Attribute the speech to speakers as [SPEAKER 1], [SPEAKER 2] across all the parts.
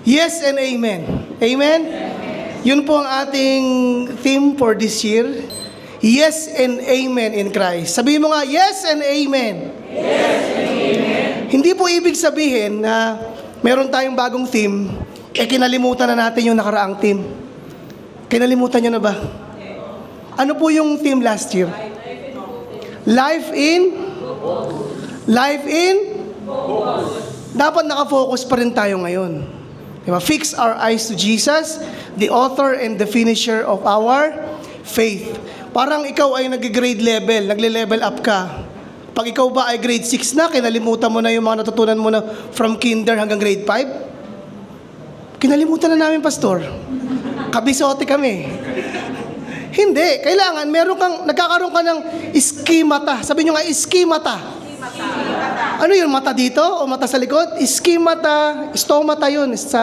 [SPEAKER 1] Yes and amen. Amen? Yun po ang ating theme for this year. Yes and amen in Christ. Sabihin mo nga, yes and amen.
[SPEAKER 2] Yes and amen.
[SPEAKER 1] Hindi po ibig sabihin na meron tayong bagong theme, kinalimutan na natin yung nakaraang theme. Kinalimutan nyo na ba? Ano po yung theme last year? Life in? Life in? Dapat nakafocus pa rin tayo ngayon. Diba? Fix our eyes to Jesus, the author and the finisher of our faith. Parang ikaw ay nag-grade level, nagle-level up ka. Pag ikaw ba ay grade 6 na, kinalimutan mo na yung mga natutunan mo na from kinder hanggang grade 5? Kinalimutan na namin, Pastor. Kabisote kami. Hindi. Kailangan, nagkakaroon ka ng iskimata. Sabi nyo nga, iskimata. Ano yun? Mata dito o mata sa likod? Iskimata. Stomata yun sa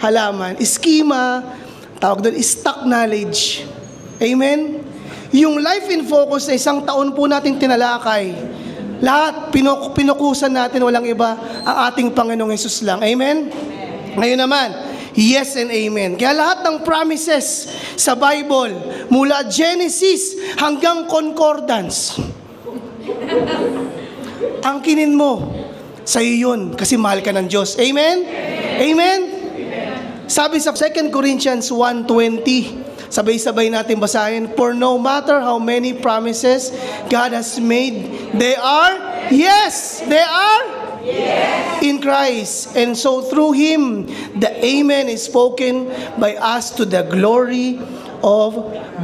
[SPEAKER 1] halaman. Iskima. Tawag doon, stock knowledge. Amen? Yung life in focus na isang taon po natin tinalakay. Lahat, pinukusan natin, walang iba, ang ating Panginoong Hesus lang. Amen? Ngayon naman, yes and amen. Kaya lahat ng promises sa Bible, mula Genesis hanggang Concordance, angkinin mo, sa iyo yun, kasi mahal ka ng Diyos. Amen? Amen? Sabi sa 2 Corinthians 1:20, sabay-sabay natin basahin, for no matter how many promises God has made, they are yes in Christ. And so through Him, the amen is spoken by us to the glory of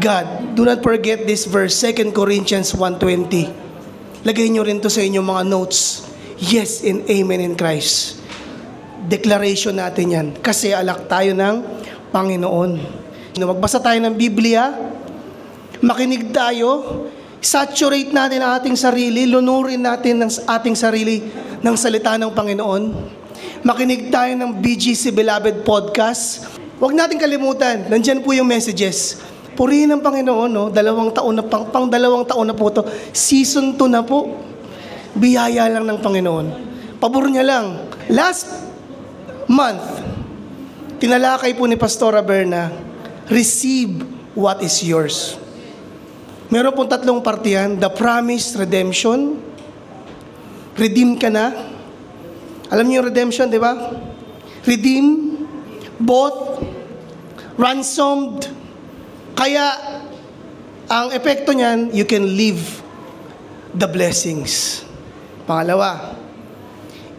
[SPEAKER 1] God. Do not forget this verse, 2 Corinthians 1:20. Lagay nyo rin to sa inyong mga notes. Yes and amen in Christ. Declaration natin yan. Kasi alak tayo ng Panginoon. Magbasa tayo ng Biblia, makinig tayo, saturate natin ang ating sarili, lunurin natin ang ating sarili ng salita ng Panginoon. Makinig tayo ng BGC Beloved Podcast. Huwag natin kalimutan, nandyan po yung messages. Purihin ng Panginoon, no? 2 taon na, pang 2 taon na po ito. Season 2 na po. Biyaya lang ng Panginoon. Pabor niya lang. Last month, tinalakay po ni Pastora Berna, receive what is yours. Meron pong 3 parte yan. The promised redemption. Redeem ka na. Alam niyo yung redemption, di ba? Redeem. Both. Ransomed. Kaya, ang epekto niyan, you can live the blessings. Pangalawa,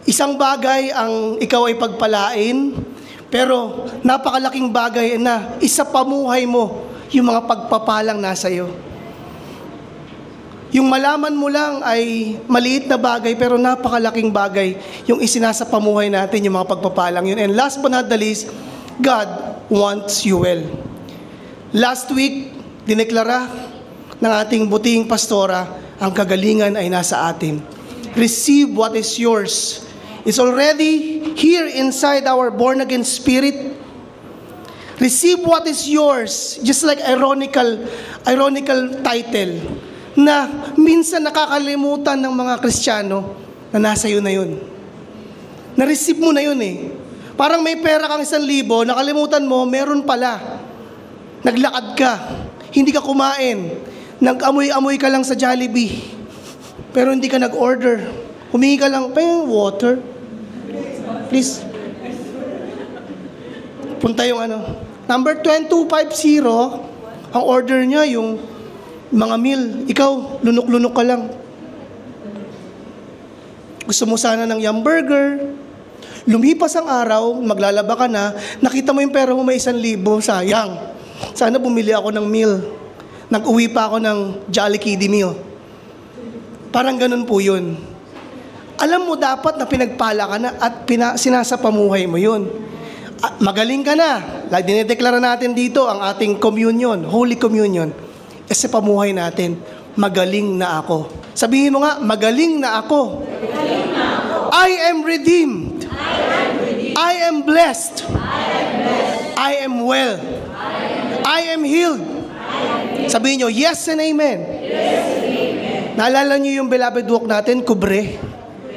[SPEAKER 1] isang bagay ang ikaw ay pagpalain, pero napakalaking bagay na isa pamuhay mo yung mga pagpapalang nasa iyo. Yung malaman mo lang ay maliit na bagay pero napakalaking bagay yung isinasa pamuhay natin, yung mga pagpapalang yun. And last but not the least, God wants you well. Last week, dineklara ng ating butihing pastora, ang kagalingan ay nasa atin. Receive what is yours. It's already here inside our born-again spirit. Receive what is yours. Just like ironical title na minsan nakakalimutan ng mga Kristiyano na nasa iyo na yun. Na-receive mo na yun eh. Parang may pera kang 1,000, nakalimutan mo, meron pala. Naglakad ka, hindi ka kumain, nag-amoy-amoy ka lang sa Jollibee, pero hindi ka nag-order. Humingi ka lang, water. Please. Punta yung number 2250, ang order niya yung mga meal. Ikaw, lunok-lunok ka lang. Gusto mo sana ng yum burger. Lumipas ang araw, maglalaba ka na, nakita mo yung pera mo may 1,000, sayang. Sana bumili ako ng meal. Nag-uwi pa ako ng Jolly Kiddie meal. Parang ganun po yun. Alam mo dapat na pinagpala ka na at sinasapamuhay mo yun. Magaling ka na. Dinedeklara natin dito ang ating communion, Holy Communion. Kasi pamuhay natin, magaling na ako. Sabihin mo nga, magaling na ako.
[SPEAKER 2] Magaling na ako.
[SPEAKER 1] I am redeemed. I am blessed. I am well. I am healed. Sabihin nyo, yes and amen.
[SPEAKER 2] Yes and amen.
[SPEAKER 1] Naalala nyo yung beloved walk natin, kubre?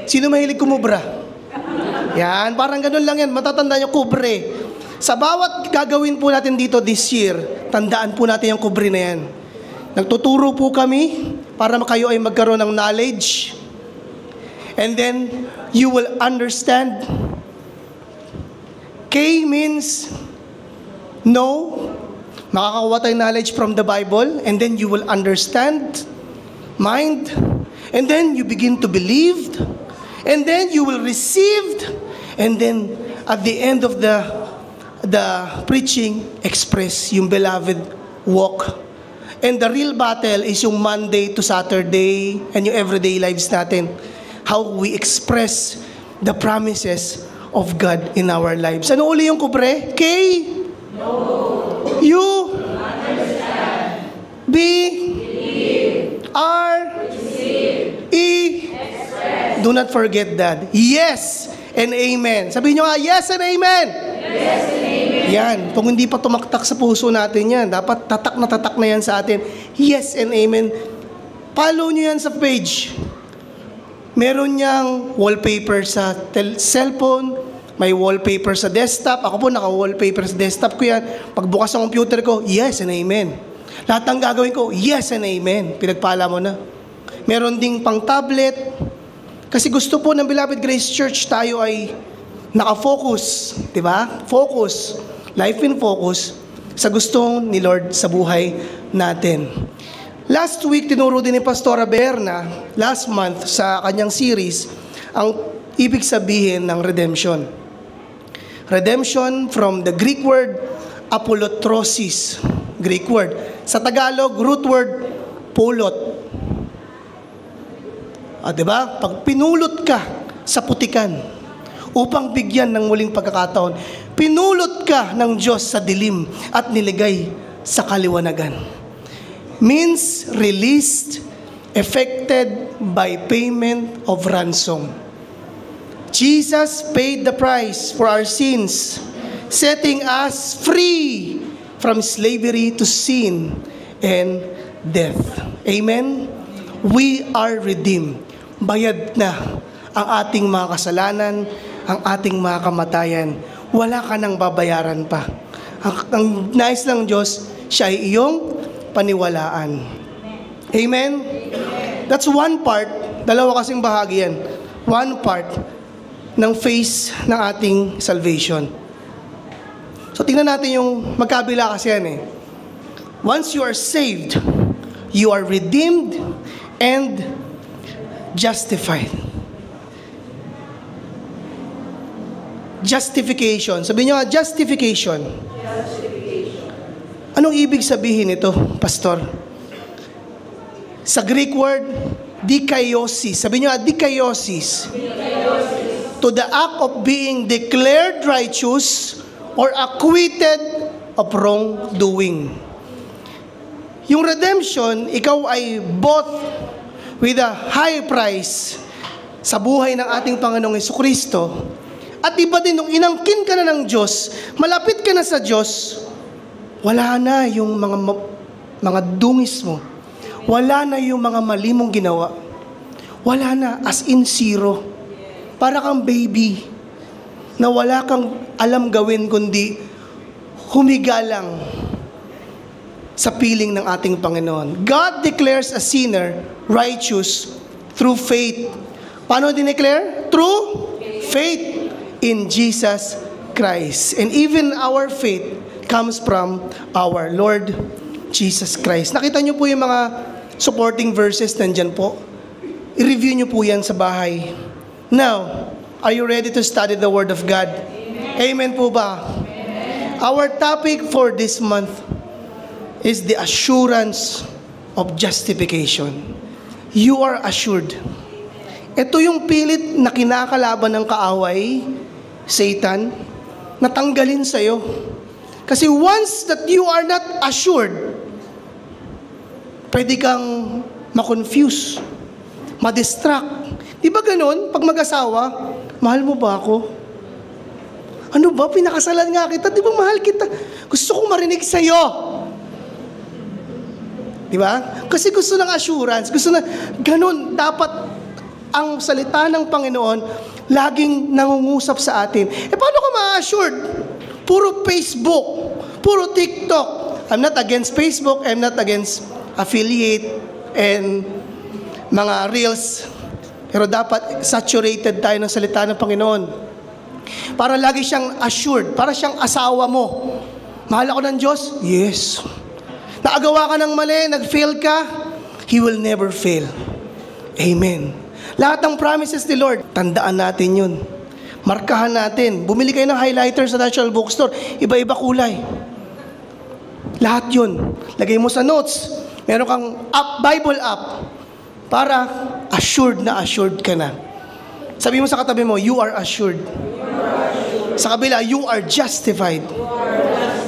[SPEAKER 1] Sino mahilig kumubra? Yan, parang ganun lang yan. Matatanda nyo, kubre. Sa bawat gagawin po natin dito this year, tandaan po natin yung kubre na yan. Nagtuturo po kami para kayo ay magkaroon ng knowledge. And then, you will understand. K means know. Makakakuha tayong knowledge from the Bible. And then you will understand. Mind. And then you begin to believe. And then you will receive. And then at the end of the preaching, express yung beloved walk. And the real battle is yung Monday to Saturday and yung everyday lives natin. How we express the promises of God in our lives. Ano uli yung kubre? K? No. U? Understand. B? Believe. R? Receive. E? Express. Do not forget that. Yes and amen. Sabihin nyo nga, yes and amen. Yes and amen. Yan. Kung hindi pa tumaktak sa puso natin yan, dapat tatak na yan sa atin. Yes and amen. Follow nyo yan sa page. Meron niyang wallpaper sa cellphone, may wallpaper sa desktop. Ako po naka-wallpaper sa desktop ko yan. Pagbukas ng computer ko, yes and amen. Lahat ng gagawin ko, yes and amen. Pinagpala mo na. Meron ding pang tablet. Kasi gusto po ng Beloved Grace Church, tayo ay nakafocus. Diba? Focus. Life in focus sa gustong ni Lord sa buhay natin. Last week, tinuro din ni Pastora Berna, last month, sa kanyang series, ang ibig sabihin ng redemption. Redemption from the Greek word, apolutrosis. Greek word. Sa Tagalog, root word, pulot. Diba? Pag pinulot ka sa putikan, upang bigyan ng muling pagkakataon, pinulot ka ng Diyos sa dilim at niligay sa kaliwanagan. Means released, effected by payment of ransom. Jesus paid the price for our sins, setting us free from slavery to sin and death. Amen? We are redeemed. Bayad na ang ating mga kasalanan, ang ating mga kamatayan. Wala ka nang babayaran pa. Ang nais ng Diyos, siya ay iyong paniwalaan. Amen? That's one part. Dalawa kasing bahagi yan. One part ng face ng ating salvation. So tingnan natin yung magkabila kasi yan eh. Once you are saved, you are redeemed and justified. Justification. Sabihin nyo nga, justification. Anong ibig sabihin ito, Pastor? Sa Greek word, dikaiosis. Sabihin nyo nga, dikaiosis. To the act of being declared righteous or acquitted of wrongdoing. Yung redemption, ikaw ay bought with a high price sa buhay ng ating Panginoong Jesucristo. At iba din, nung inangkin ka na ng Diyos, malapit ka na sa Diyos, wala na yung mga dungis mo. Wala na yung mga mali mong ginawa. Wala na, as in zero. Para kang baby na wala kang alam gawin kundi humiga lang sa piling ng ating Panginoon. God declares a sinner righteous through faith. Paano dineclare? Through faith in Jesus Christ. And even our faith comes from our Lord Jesus Christ. Nakita niyo po yung mga supporting verses nandyan po. I-review niyo po yan sa bahay. Now, are you ready to study the Word of God? Amen po ba? Amen. Our topic for this month is the assurance of justification. You are assured. Ito yung pilit na kinakalaban ng kaaway, Satan, natanggalin sa'yo. Kasi once that you are not assured, pwede kang ma-confuse, ma-distract. Di ba ganun? Pag mag-asawa, mahal mo ba ako? Ano ba? Pinakasalan nga kita. Di ba mahal kita? Gusto kong marinig sa'yo. Di ba? Kasi gusto ng assurance. Gusto na, ganun. Dapat ang salita ng Panginoon, laging nangungusap sa atin. Paano ka ma-assured? Puro Facebook, puro TikTok. I'm not against Facebook, I'm not against affiliate and mga reels. Pero dapat saturated tayo ng salita ng Panginoon. Para lagi siyang assured, para siyang asawa mo. Mahal ako ng Diyos? Yes. Naagawa ka ng mali, nag-fail ka, He will never fail. Amen. Lahat ng promises ni Lord, tandaan natin yun. Markahan natin. Bumili kayo ng highlighter sa National Bookstore, iba-iba kulay. Lahat yun. Lagay mo sa notes. Meron kang app, Bible app, para assured ka na. Sabi mo sa katabi mo, you are assured. Sa kabila, you are justified.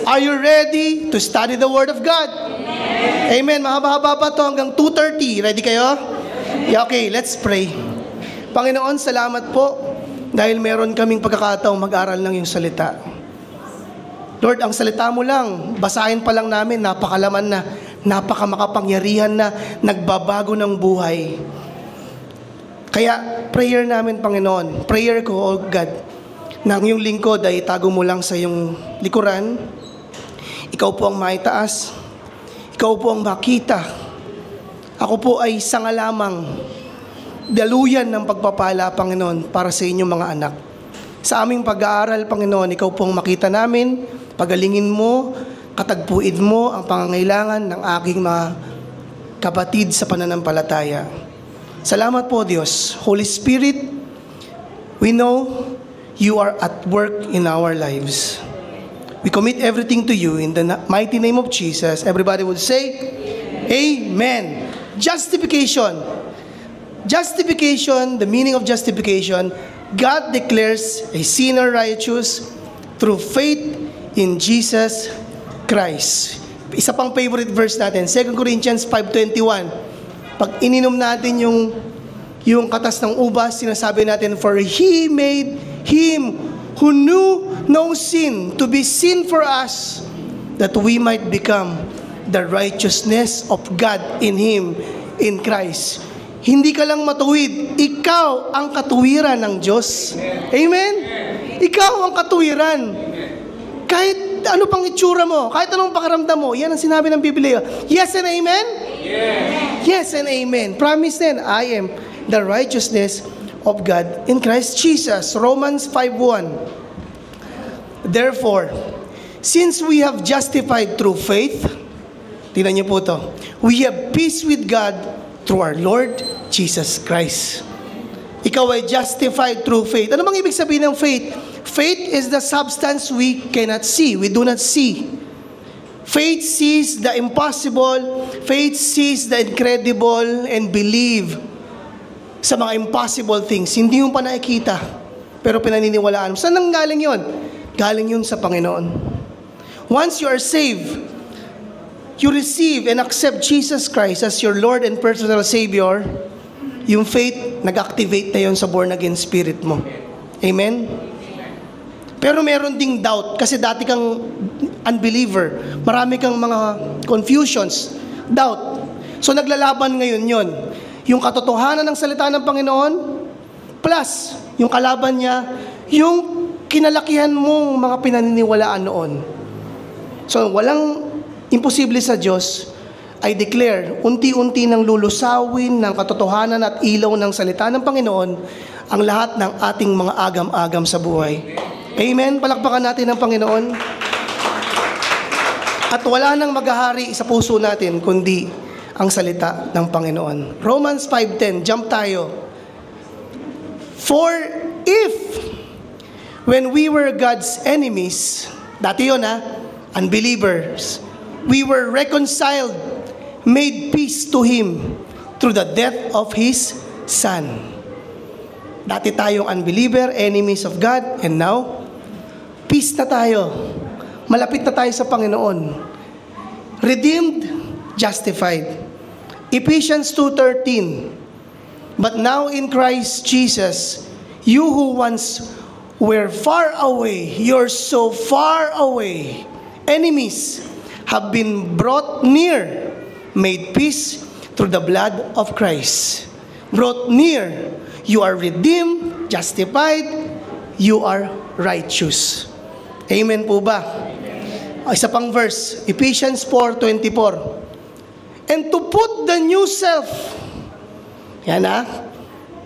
[SPEAKER 1] Are you ready to study the Word of God? Amen. Mahaba-haba pa to hanggang 2:30. Ready kayo? Yeah, okay, let's pray. Panginoon, salamat po dahil meron kaming pagkakataong mag-aral ng iyong salita. Lord, ang salita mo lang, basahin pa lang namin, napakalaman na, napakamakapangyarihan na, nagbabago ng buhay. Kaya, prayer namin, Panginoon, prayer ko, oh God, na ang iyong lingkod ay itago mo lang sa iyong likuran. Ikaw po ang maitaas. Ikaw po ang makita. Ako po ay sanga lamang. Daluyan ng pagpapala, Panginoon, para sa inyong mga anak. Sa aming pag-aaral, Panginoon, ikaw po ang makita namin. Pagalingin mo, katagpuin mo ang pangangailangan ng aking mga kapatid sa pananampalataya. Salamat po, Diyos. Holy Spirit, we know you are at work in our lives. We commit everything to you in the mighty name of Jesus. Everybody would say, Amen. Justification. Justification, the meaning of justification, God declares a sinner righteous through faith in Jesus Christ. Isa pang favorite verse natin, 2 Corinthians 5:21. Pag ininom natin yung katas ng ubas, sinasabi natin, for He made Him who knew no sin to be sin for us, that we might become the righteousness of God in Him, in Christ. Hindi ka lang matuwid, ikaw ang katuwiran ng Diyos. Amen? Ikaw ang katuwiran. Kahit ano pang itsura mo, kahit anong pakiramdam mo, yan ang sinabi ng Biblia. Yes and amen? Yes. Yes and amen. Promise din, I am the righteousness of God in Christ Jesus. Romans 5:1. Therefore, since we have justified through faith, tingnan niyo po to, we have peace with God through our Lord Jesus Christ. Ikaw ay justified through faith. Ano bang ibig sabihin ng faith? Faith is the substance we cannot see. We do not see. Faith sees the impossible. Faith sees the incredible and believe sa mga impossible things. Hindi mo pa nakikita, pero pinaniniwalaan mo. Saan nang galing yun? Galing yun sa Panginoon. Once you are saved, you receive and accept Jesus Christ as your Lord and personal Savior, yung faith, nag-activate na yun sa born-again spirit mo. Amen? Pero meron ding doubt, kasi dati kang unbeliever. Marami kang mga confusions, doubt. So naglalaban ngayon yun. Yung katotohanan ng salita ng Panginoon, plus yung kalaban niya, yung kinalakihan mong mga pinaniniwalaan noon. So walang imposible sa Diyos. I declare, unti-unti nang lulusawin ng katotohanan at ilaw ng salita ng Panginoon ang lahat ng ating mga agam-agam sa buhay. Amen? Palakpakan natin ang Panginoon. At wala nang maghahari sa puso natin kundi ang salita ng Panginoon. Romans 5:10, jump tayo. For if, when we were God's enemies, dati yun unbelievers, we were reconciled, made peace to Him through the death of His Son. Dati tayong unbeliever, enemies of God, and now, peace na tayo. Malapit na tayo sa Panginoon. Redeemed, justified. Ephesians 2:13. But now in Christ Jesus, you who once were far away, you're so far away, enemies, have been brought near, made peace through the blood of Christ. Brought near, you are redeemed justified, you are righteous. Amen po ba? Isa pang verse, Ephesians 4:24. And to put the new self. Yan ha.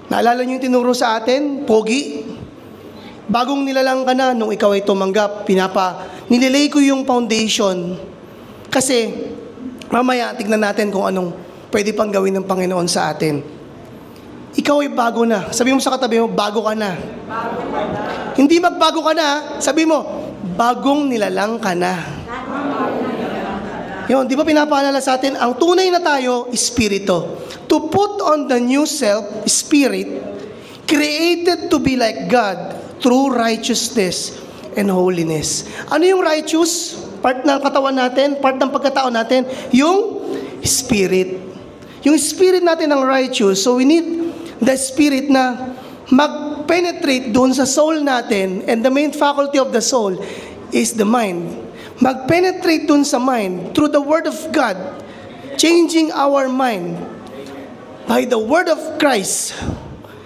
[SPEAKER 1] Naalala niyo yung tinuro sa atin? Pogi. Bagong nilalang ka na nung ikaw ay tumanggap. Nililay ko yung foundation. Kasi mamaya tignan natin kung anong pwede pang gawin ng Panginoon sa atin. Ikaw ay bago na. Sabi mo sa katabi mo, bago ka na. Hindi magbago ka na. Sabi mo, bagong nilalang ka na. Yun, di ba pinapaalala sa atin, ang tunay na tayo, espiritu. To put on the new self, spirit, created to be like God through righteousness and holiness. Ano yung righteous? Part ng katawan natin, part ng pagkatao natin, yung spirit. Yung spirit natin ang righteous, so we need the spirit na mag-penetrate doon sa soul natin, and the main faculty of the soul is the mind. Mag-penetrate dun sa mind through the Word of God, changing our mind by the Word of Christ,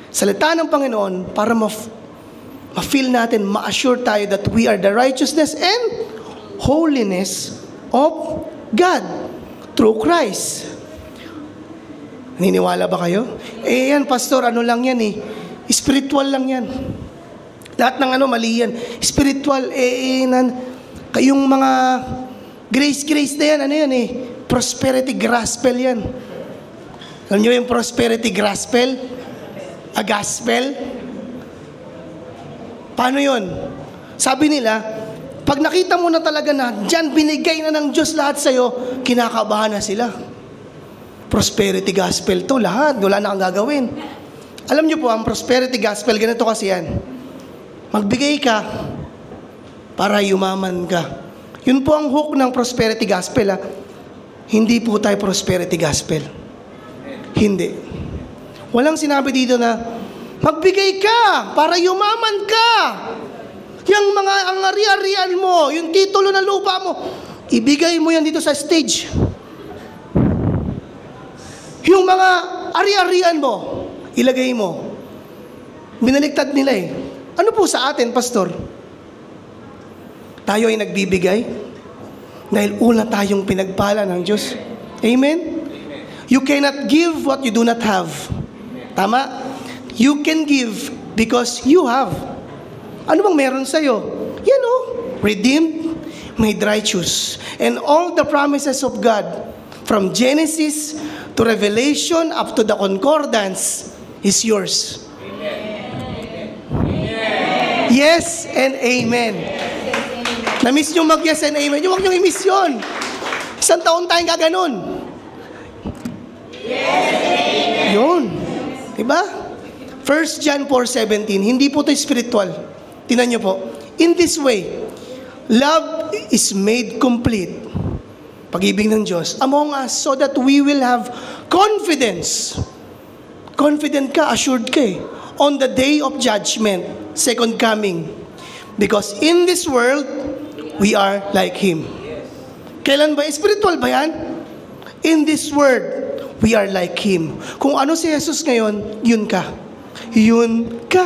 [SPEAKER 1] salita ng Panginoon, para ma-feel natin, ma-assure tayo that we are the righteousness and holiness of God through Christ. Naniniwala ba kayo? Yan, pastor, ano lang yan spiritual lang yan. Lahat ng mali yan. Spiritual, kayong mga grace na yan, prosperity gospel yan. Alam nyo yung prosperity gospel? A gospel? Paano yun? Sabi nila, pag nakita mo na talaga na dyan binigay na ng Diyos lahat sa'yo, kinakabahan na sila. Prosperity gospel to, lahat, wala na kang gagawin. Alam nyo po, ang prosperity gospel, ganito kasi yan. Magbigay ka para yumaman ka. Yun po ang hook ng prosperity gospel. Hindi po tayo prosperity gospel. Hindi. Walang sinabi dito na, magbigay ka para yumaman ka. Yung mga ang ari-arian mo, yung titulo ng lupa mo, ibigay mo yan dito sa stage. Yung mga ari-arian mo, ilagay mo. Binaliktad nila Ano po sa atin, pastor? Tayo ay nagbibigay dahil una tayong pinagpala ng Diyos. Amen? You cannot give what you do not have. Tama? You can give because you have. Ano bang meron sa'yo? Yan redeemed, made righteous. And all the promises of God, from Genesis to Revelation up to the concordance, is yours. Yes and amen. Na-miss nyo mag-yes and amen. Huwag nyo i-miss yun. Isang taon tayong gaganon. Yes and amen. Yun. Diba? 1 John 4:17. Hindi po ito spiritual. Tingnan nyo po. In this way, love is made complete. Pag-ibig ng Diyos among us, so that we will have confidence. Confident ka, assured ka on the day of judgment, second coming. Because in this world, we are like Him. Kailan ba? Spiritual ba yan? In this world, we are like Him. Kung ano si Jesus ngayon, yun ka. Yun ka.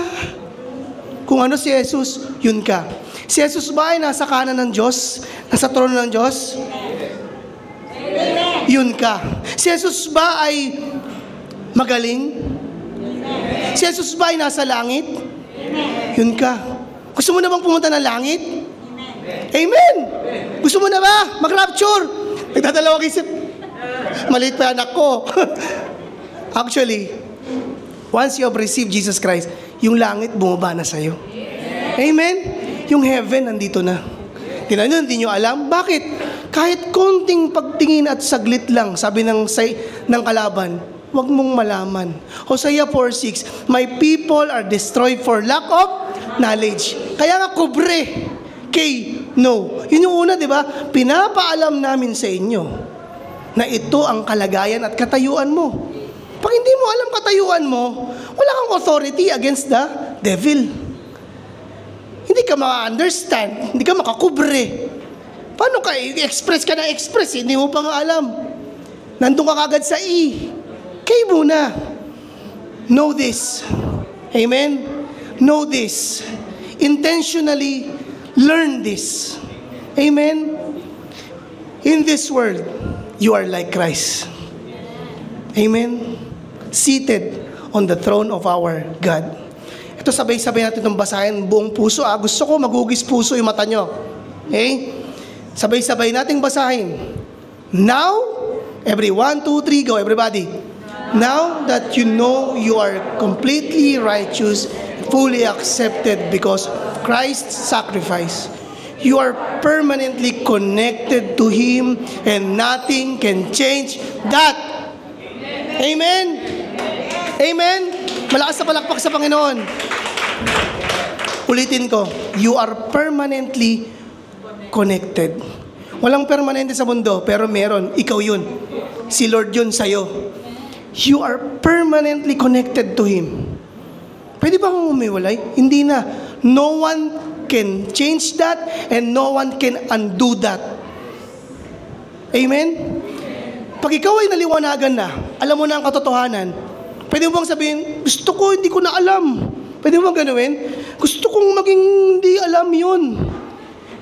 [SPEAKER 1] Kung ano si Jesus, yun ka. Si Jesus ba ay nasa kanan ng Diyos? Nasa trono ng Diyos? Yun ka. Si Jesus ba ay magaling? Si Jesus ba ay nasa langit? Yun ka. Gusto mo na bang pumunta ng langit? Amen. Gusto mo na ba mag-rapture? Nagdadalawang isip. Maliit pa anak ko. Actually, once you have received Jesus Christ, yung langit bumaba na sa'yo. Amen? Yung heaven nandito na. Tingnan nyo, hindi nyo alam. Bakit? Kahit konting pagtingin at saglit lang, sabi ng kalaban, huwag mong malaman. Hosea 4:6, my people are destroyed for lack of knowledge. Kaya nga kubre. No. Yun yung una, di ba? Pinapaalam namin sa inyo na ito ang kalagayan at katayuan mo. Pag hindi mo alam katayuan mo, wala kang authority against the devil. Hindi ka maka-understand, hindi ka makakubre. Paano ka express ka na express? Hindi mo pa nga alam. Nandun ka kagad sa Kayo muna. Know this. Amen? know this. Intentionally learn this. Amen? In this world, you are like Christ. Amen? Seated on the throne of our God. Ito, sabay-sabay natin itong basahin buong puso. Gusto ko magugis puso yung mata nyo. Okay? Sabay-sabay nating basahin. Now, every 1, 2, 3, go everybody. Now that you know you are completely righteous, fully accepted because of Christ's sacrifice, you are permanently connected to Him and nothing can change that. Amen? Amen? Malakas na palakpak sa Panginoon. Ulitin ko, you are permanently connected. Walang permanente sa mundo, pero meron. Ikaw yun. Si Lord yun sa'yo. You are permanently connected to Him. Pwede ba kung umiwalay? Hindi na. No one can change that and no one can undo that. Amen? Pag ikaw ay naliwanagan na, alam mo na ang katotohanan, pwede mo bang sabihin, gusto ko, hindi ko na alam. Pwede mo bang ganuin? Gusto kong maging hindi alam yun.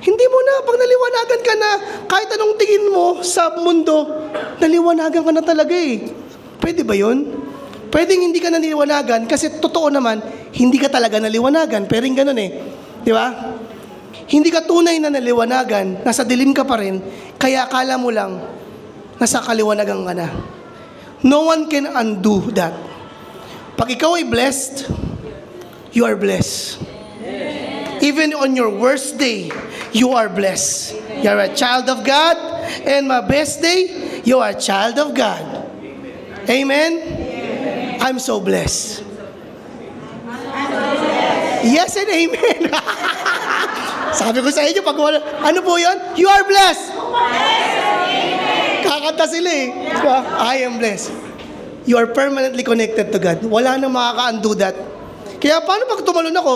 [SPEAKER 1] Hindi mo na, pag naliwanagan ka na, kahit anong tingin mo sa mundo, naliwanagan ka na talaga eh. Pwede ba yun? Pwedeng hindi ka naliwanagan kasi totoo naman, hindi ka talaga naliwanagan. Pero yung ganun eh. Di ba? Hindi ka tunay na naliwanagan, nasa dilim ka pa rin, kaya akala mo lang, nasa kaliwanagan ka na. No one can undo that. Pag ikaw ay blessed, you are blessed. Even on your worst day, you are blessed. You are a child of God, and my best day, you are a child of God. Amen? I'm so blessed. Yes and amen. Sabi ko sa inyo, pag ano po yun? You are blessed. Kakanta sila eh. Diba? I am blessed. You are permanently connected to God. Wala nang makaka-undo that. Kaya paano pag tumalon ako?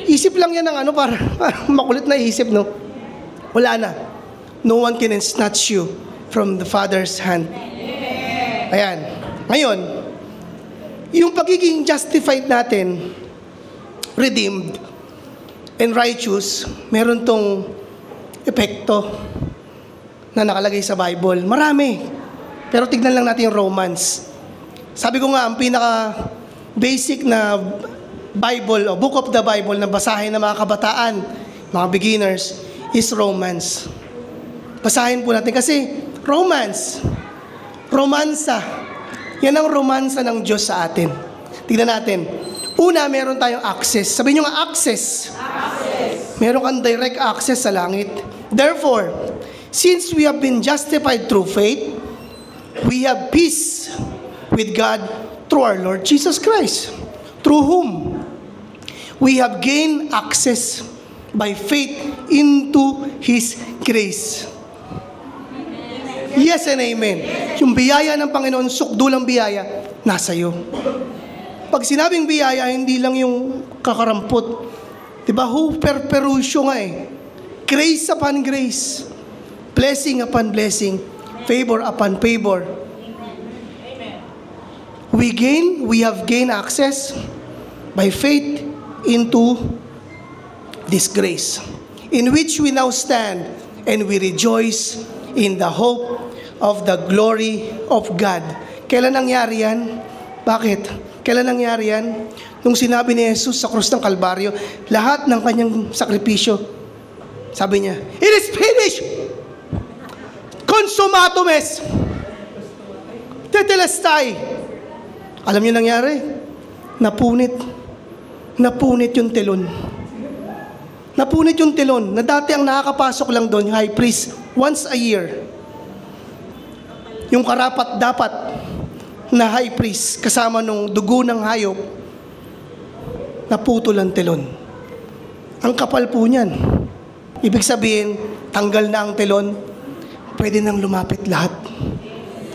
[SPEAKER 1] Isip lang yan ng para makulit na isip, no? Wala na. No one can snatch you from the Father's hand. Ayan. Ngayon, yung pagiging justified natin, redeemed, and righteous, meron tong epekto na nakalagay sa Bible. Marami. Pero tignan lang natin yung Romans. Sabi ko nga, ang pinaka-basic na Bible o book of the Bible na basahin ng mga kabataan, mga beginners, is Romans. Basahin po natin kasi romansa. Yan ang romansa ng Diyos sa atin. Tignan natin. Una, meron tayong access. Sabihin nyo nga, access. Meron kang direct access sa langit. Therefore, since we have been justified through faith, we have peace with God through our Lord Jesus Christ, through whom we have gained access by faith into His grace. Yes and amen. Yung biyaya ng Panginoon, sukdulang biyaya, nasa iyo. Pag sinabing biyaya, hindi lang yung kakarampot. Diba? Perusyo nga eh. Grace upon grace. Blessing upon blessing. Favor upon favor. We have gained access by faith into this grace, in which we now stand and we rejoice in the hope of the glory of God. Kailan nangyari yan? Bakit? Kailan nangyari yan? Nung sinabi ni Jesus sa krus ng Kalbaryo, lahat ng kanyang sakripisyo, sabi niya, it is finished! Consummatum est! Tetelestai! Alam niyo nangyari? Napunit yung telon. Napunit yung telon na dati ang nakakapasok lang doon, high priest, once a year. Yung karapat-dapat na high priest kasama nung dugo ng hayop, naputol ang telon. Ang kapal po niyan. Ibig sabihin, tanggal na ang telon, pwede nang lumapit lahat.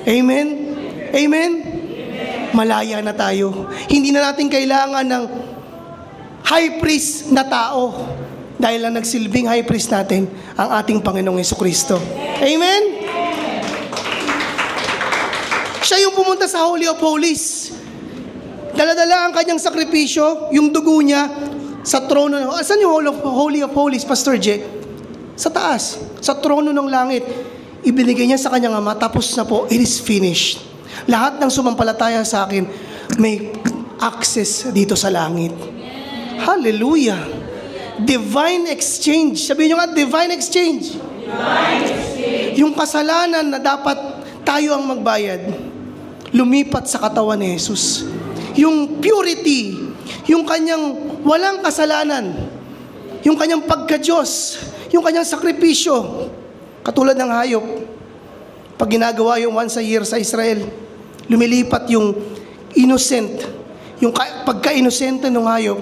[SPEAKER 1] Amen? Amen? Malaya na tayo. Hindi na natin kailangan ng high priest na tao. Dahil lang nagsilbing high priest natin ang ating Panginoong Jesucristo. Amen? Siya yung pumunta sa Holy of Holies. Daladala ang kanyang sakripisyo, yung dugo niya, sa trono. Saan yung Holy of Holies, Pastor J? Sa taas, sa trono ng langit. Ibinigay niya sa kanyang ama, tapos na po, it is finished. Lahat ng sumampalataya sa akin, may access dito sa langit. Hallelujah! Divine exchange. Sabihin nyo nga, divine exchange.
[SPEAKER 2] Divine exchange.
[SPEAKER 1] Yung kasalanan na dapat tayo ang magbayad, lumipat sa katawan ni Jesus. Yung purity, yung kanyang walang kasalanan, yung kanyang pagka-Diyos, yung kanyang sakripisyo, katulad ng hayop. Pag ginagawa yung once a year sa Israel, lumilipat yung innocent, yung pagka-inosente ng hayop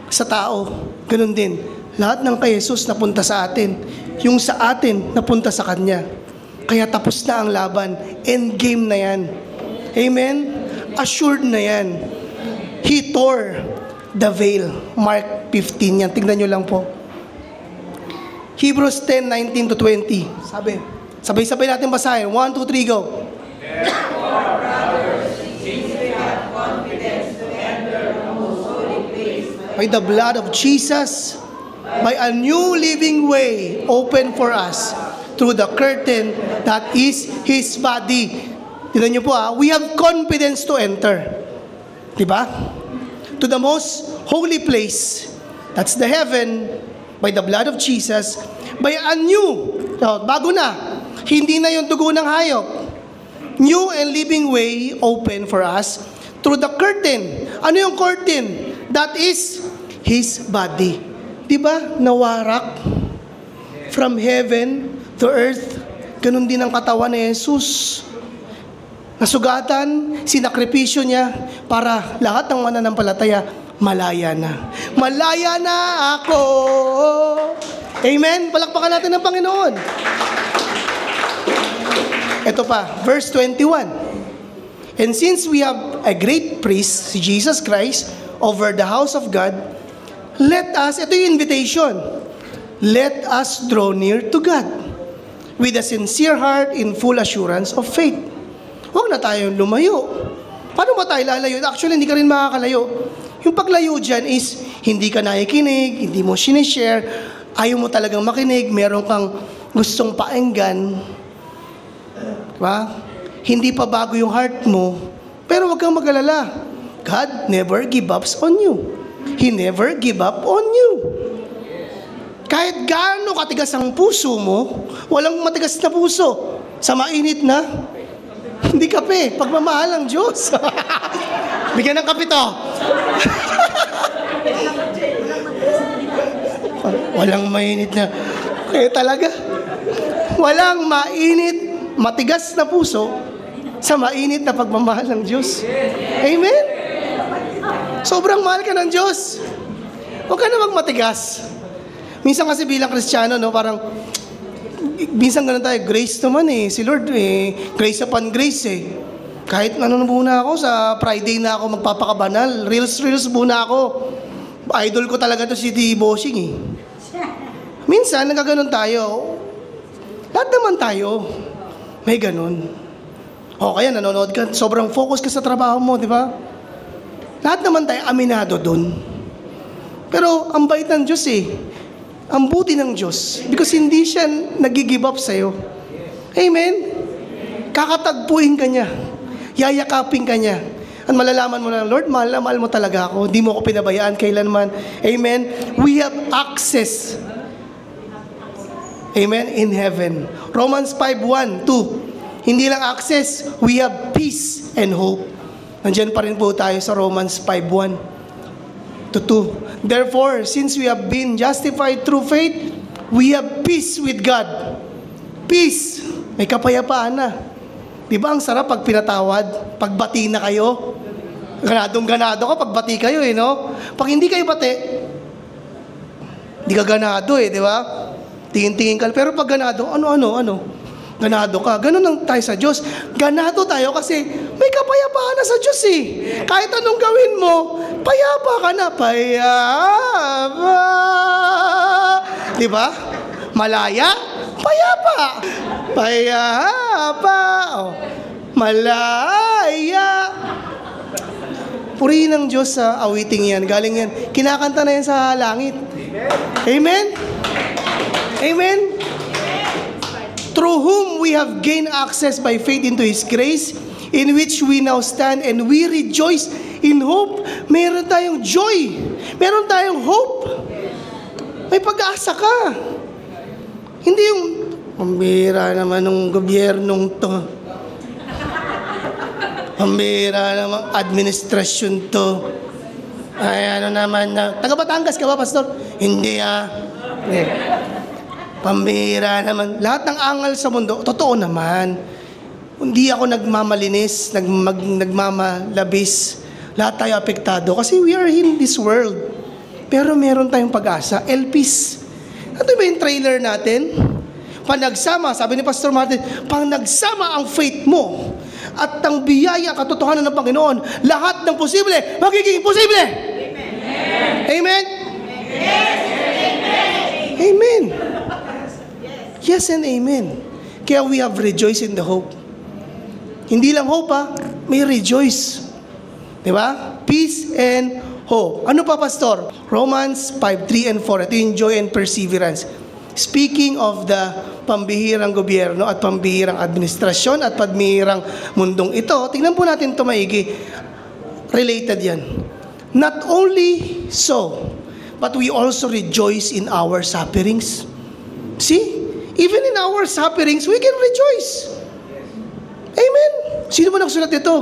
[SPEAKER 1] sa tao. Ganun din. Lahat ng kay Jesus napunta sa atin. Yung sa atin napunta sa Kanya. Kaya tapos na ang laban. Endgame na yan. Amen? Assured na yan. He tore the veil. Mark 15 yan. Tingnan nyo lang po. Hebrews 10:19 to 20. Sabi. Sabay-sabay natin basahin. 1, 2, 3, go.
[SPEAKER 2] Therefore, brothers, since we have confidence to enter the most holy place
[SPEAKER 1] By the blood of Jesus, by a new living way open for us through the curtain that is His body. Tignan niyo po we have confidence to enter. Diba? To the most holy place. That's the heaven, by the blood of Jesus, by a new, bago na, hindi na yung dugo ng hayop. New and living way open for us through the curtain. Ano yung curtain? That is His body. Diba? Nawarak from heaven to earth. Ganun din ang katawan ni Jesus. Nasugatan, sinakripisyo niya para lahat ng mananampalataya malaya na. Malaya na ako. Amen? Palakpakan natin ng Panginoon. Ito pa, verse 21. And since we have a great priest, si Jesus Christ, over the house of God, let us, ito yung invitation, let us draw near to God with a sincere heart in full assurance of faith. Huwag na tayong lumayo. Paano ba tayo lalayo? Actually, hindi ka rin makakalayo. Yung paglayo dyan is, hindi ka nakikinig, hindi mo sinishare, ayaw mo talagang makinig, meron kang gustong paenggan. Diba? Hindi pa bago yung heart mo, pero huwag kang mag-alala. God never give up on you. He never give up on you. Kahit gaano katigas ang puso mo, walang matigas na puso. Sa mainit na, hindi kape, pagmamahal ang Diyos. Bigyan ng kape to. Walang mainit na. Kaya talaga, walang mainit, matigas na puso sa mainit na pagmamahal ng Diyos. Amen? Sobrang mahal ka ng Diyos. Huwag ka na magmatigas. Minsan kasi bilang Kristiyano, parang, minsan ganun tayo, grace naman si Lord, grace upon grace Kahit ano na muna ako, sa Friday na ako magpapakabanal, reels muna ako. Idol ko talaga to si T. Bossing Minsan, nagaganon tayo. Lahat naman tayo. May ganun. O kaya nanonood ka, sobrang focus ka sa trabaho mo, di ba? Lahat naman tayo aminado dun. Pero ang bait ng Diyos ang buti ng Diyos. Because hindi siya nag-give up sa'yo. Amen? Kakatagpuin ka niya. Yayakapin ka niya. At malalaman mo na, Lord, mahal na mahal mo talaga ako. Hindi mo ako pinabayaan kailanman. Amen? We have access. Amen? In heaven. Romans 5:1, 2. Hindi lang access, we have peace and hope. Nandiyan pa rin po tayo sa Romans 5:1 to 2. Therefore, since we have been justified through faith, we have peace with God. Peace. May kapayapaan na. Di ba ang sarap pag pinatawad? Pagbati na kayo? Ganadong-ganado ka, pagbati kayo no? Pag hindi kayo bati, di ka ganado di ba? Tingin-tingin ka. Pero pag ganado, ano? Ganado ka. Ganun lang tayo sa Diyos. Ganado tayo kasi may kapayapaan na sa Diyos Kahit anong gawin mo, payapa ka na. Payapa. Di ba? Malaya, payapa. Payapa. Malaya. Purihin ng Diyos sa awiting yan. Galing yan. Kinakanta na yan sa langit. Amen? Amen? Through whom we have gained access by faith into His grace, in which we now stand and we rejoice in hope. Meron tayong joy. Meron tayong hope. May pag-asa ka. Hindi yung, pambira naman ng gobyernong to. Pambira naman administrasyon to. Ay, ano naman na. Taga Batangas ka ba, Pastor? Hindi Pambira naman. Lahat ng angal sa mundo, totoo naman. Hindi ako nagmamalinis, nagmamalabis. Lahat tayo apektado kasi we are in this world. Pero meron tayong pag-asa. Elpis. Ito ba yung trailer natin? Pag nagsama, sabi ni Pastor Martin, pag nagsama ang faith mo at ang biyaya, katotohanan ng Panginoon, lahat ng posible, magiging posible. Amen. Amen? Yes, amen. Amen. Yes and amen. Kaya we have rejoiced in the hope. Hindi lang hope may rejoice. Diba? Peace and hope. Ano pa, Pastor? Romans 5:3 and 4. Ito yung joy and perseverance. Speaking of the pambihirang gobyerno at pambihirang administrasyon at pambihirang mundong ito, tingnan po natin ito maigi. Related yan. Not only so, but we also rejoice in our sufferings. See? Even in our sufferings, we can rejoice. Amen? Sino ba nagsulat ito?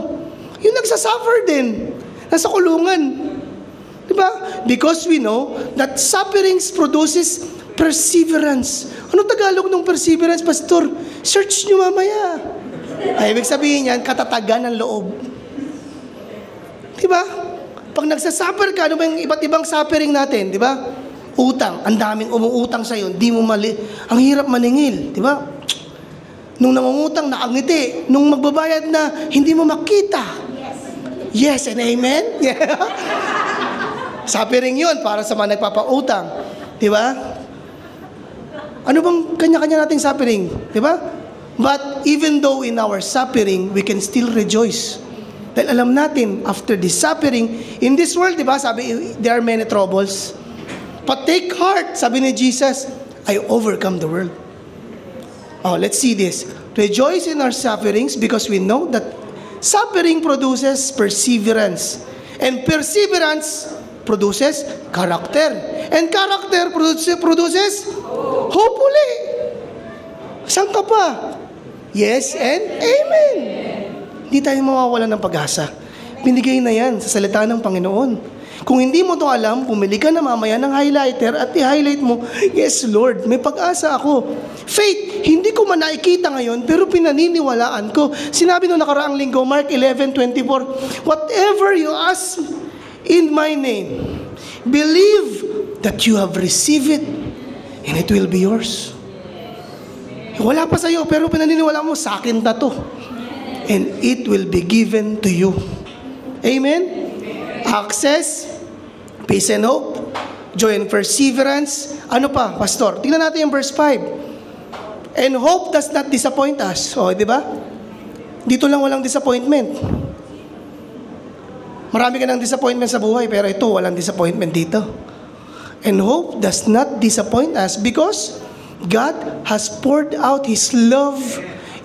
[SPEAKER 1] Yung nagsasuffer din. Nasa kulungan. Diba? Because we know that sufferings produces perseverance. Ano Tagalog ng perseverance, Pastor? Search nyo mamaya. Ay, ibig sabihin yan, katatagan ng loob. Diba? Pag nagsasuffer ka, ano ba yung iba't ibang suffering natin? Diba? Utang. Ang daming umuutang sa'yo. Di mo mali. Ang hirap maningil. Diba? Nung nangungutang, nakangiti. Nung magbabayad na, hindi mo makita. Yes and amen? Yeah. Suffering yun para sa mga nagpapautang. Diba? Ano bang kanya-kanya nating suffering? Diba? But even though in our suffering, we can still rejoice. Dahil alam natin, after this suffering, in this world, diba, sabi, there are many troubles. But take heart, sabi ni Jesus, I overcome the world. Oh, let's see this. Rejoice in our sufferings because we know that suffering produces perseverance. And perseverance produces character. And character produces hope uli. Saan ka pa? Yes and amen. Hindi tayo mawawalan ng pag-asa. Binigay na yan sa salita ng Panginoon. Kung hindi mo to alam, pumili ka na mamaya ng highlighter at i-highlight mo, yes Lord, may pag-asa ako. Faith, hindi ko man nakikita ngayon, pero pinaniniwalaan ko. Sinabi nung nakaraang linggo, Mark 11:24, whatever you ask in my name, believe that you have received it, and it will be yours. Wala pa sa'yo, pero pinaniniwalaan mo, sa akin na to. And it will be given to you. Amen? Access, peace and hope, joy and perseverance. Ano pa, Pastor? Tingnan natin yung verse 5. And hope does not disappoint us. O, di ba? Dito lang walang disappointment. Marami ka ng disappointment sa buhay, pero ito, walang disappointment dito. And hope does not disappoint us because God has poured out His love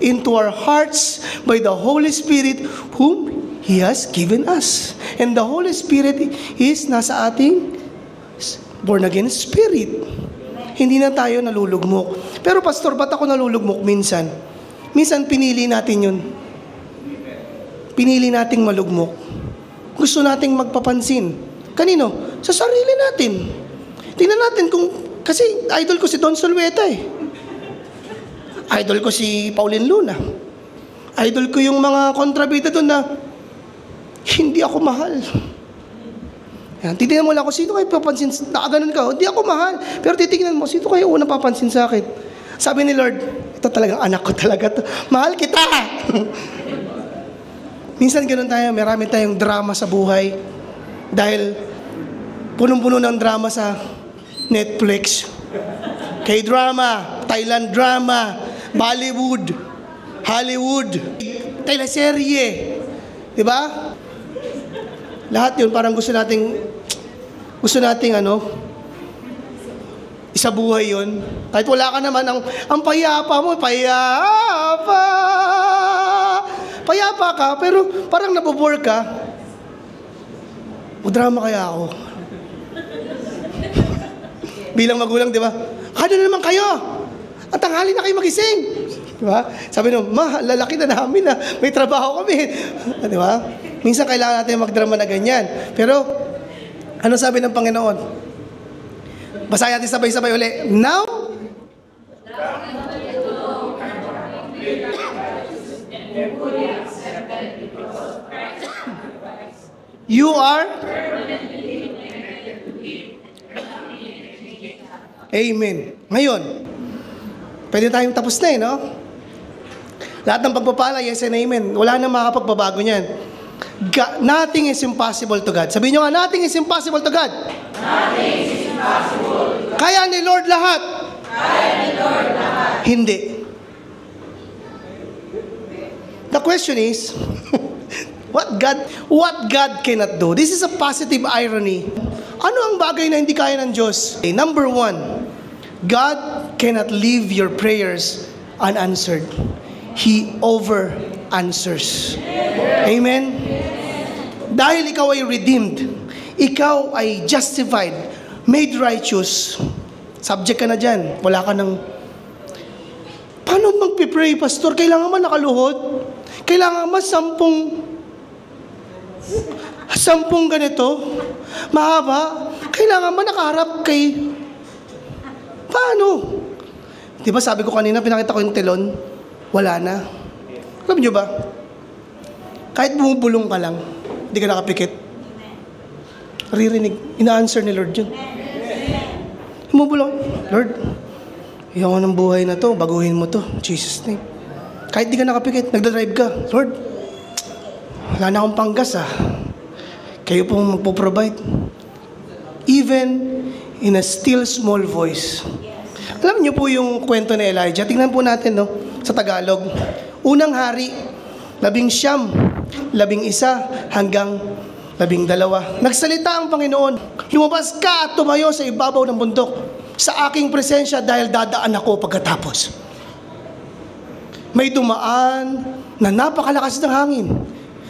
[SPEAKER 1] into our hearts by the Holy Spirit whom He has given us. And the Holy Spirit is nasa ating born again spirit. Hindi na tayo nalulugmok. Pero Pastor, ba't ako nalulugmok minsan? Minsan pinili natin yun. Pinili nating malugmok. Gusto nating magpapansin. Kanino? Sa sarili natin. Tingnan natin kung, kasi idol ko si Don Solweta Idol ko si Pauline Luna. Idol ko yung mga kontrabida doon na hindi ako mahal. Yan, titignan mo lang kung sino kayo papansin, nakaganon ka, hindi ako mahal. Pero titignan mo, sino kayo unang papansin sa akin? Sabi ni Lord, ito talagang anak ko talaga to. Mahal kita! Minsan ganun tayo, marami tayong drama sa buhay. Dahil punong-puno ng drama sa Netflix. K-drama, Thailand drama, Bollywood, Hollywood, teleserye. Diba? Lahat yun, parang gusto nating isabuhay yun. Kahit wala ka naman, ang payapa mo, payapa ka, pero parang nabobore ka. Drama kaya ako. Bilang magulang, di ba? Ano na naman kayo? Ang tanghali na kayo magising. Di ba? Sabi nung, ma, lalaki na namin na. May trabaho kami. Di ba? Minsan kailangan natin magdrama na ganyan. Pero, ano sabi ng Panginoon? Basahin natin sabay-sabay uli. Now, you are Amen. Ngayon, pwede tayong tapos na no? Lahat ng pagpapala, yes and amen. Wala nang makakapagbabago niyan. Nothing is impossible to God. Sabihin nyo nga, nothing is impossible to God.
[SPEAKER 2] Nothing is impossible to God.
[SPEAKER 1] Kaya ni Lord lahat.
[SPEAKER 2] Kaya ni Lord lahat.
[SPEAKER 1] Hindi. The question is, what God cannot do? This is a positive irony. Ano ang bagay na hindi kaya ng Diyos? Number one, God cannot leave your prayers unanswered. He over-answers. Amen? Dahil ikaw ay redeemed, ikaw ay justified, made righteous, subject ka na dyan. Wala ka ng, paano magpipray, pastor? Kailangan man nakaluhod? Kailangan man sampung ganito? Mahaba? Kailangan ba nakaharap kay... Paano? Di ba sabi ko kanina, pinakita ko yung telon, wala na. Alam nyo ba? Kahit bumubulong ka lang, hindi ka nakapikit. Ririnig. Ina-answer ni Lord yun. Bumubulong. Lord, ayaw ko ng buhay na to, baguhin mo to. Jesus name. Kahit di ka nakapikit, nagdadrive ka. Lord, wala na akong panggas Kayo pong magpo-provide. Even in a still small voice. Alam niyo po yung kwento ni Elijah. Tingnan po natin sa Tagalog. Unang hari, 11, 11 hanggang 12. Nagsalita ang Panginoon. Lumabas ka at tumayo sa ibabaw ng bundok sa aking presensya dahil dadaan ako pagkatapos. May dumaan na napakalakas ng hangin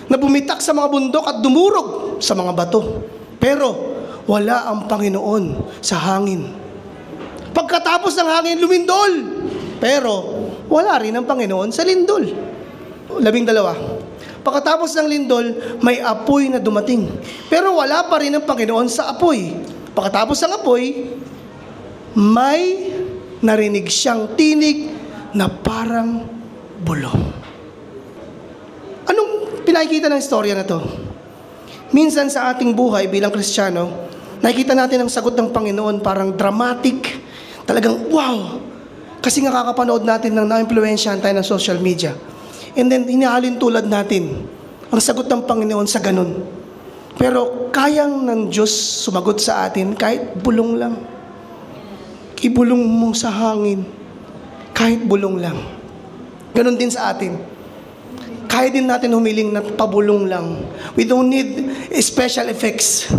[SPEAKER 1] na bumitak sa mga bundok at dumurog sa mga bato. Pero wala ang Panginoon sa hangin. Pagkatapos ng hangin, lumindol. Pero wala rin ang Panginoon sa lindol. 12. Pagkatapos ng lindol, may apoy na dumating. Pero wala pa rin ang Panginoon sa apoy. Pagkatapos ng apoy, may narinig siyang tinig na parang bulong. Anong pinakikita ng istorya na to? Minsan sa ating buhay bilang Kristiyano, nakikita natin ang sagot ng Panginoon parang dramatic, talagang wow! Kasi nga kakapanood natin ng na-impluensyahan tayo ng social media. And then, hinahalin tulad natin ang sagot ng Panginoon sa ganun. Pero kayang ng Diyos sumagot sa atin kahit bulong lang. Ibulong mo sa hangin, kahit bulong lang. Ganun din sa atin. Kaya din natin humiling na pabulong lang. We don't need special effects.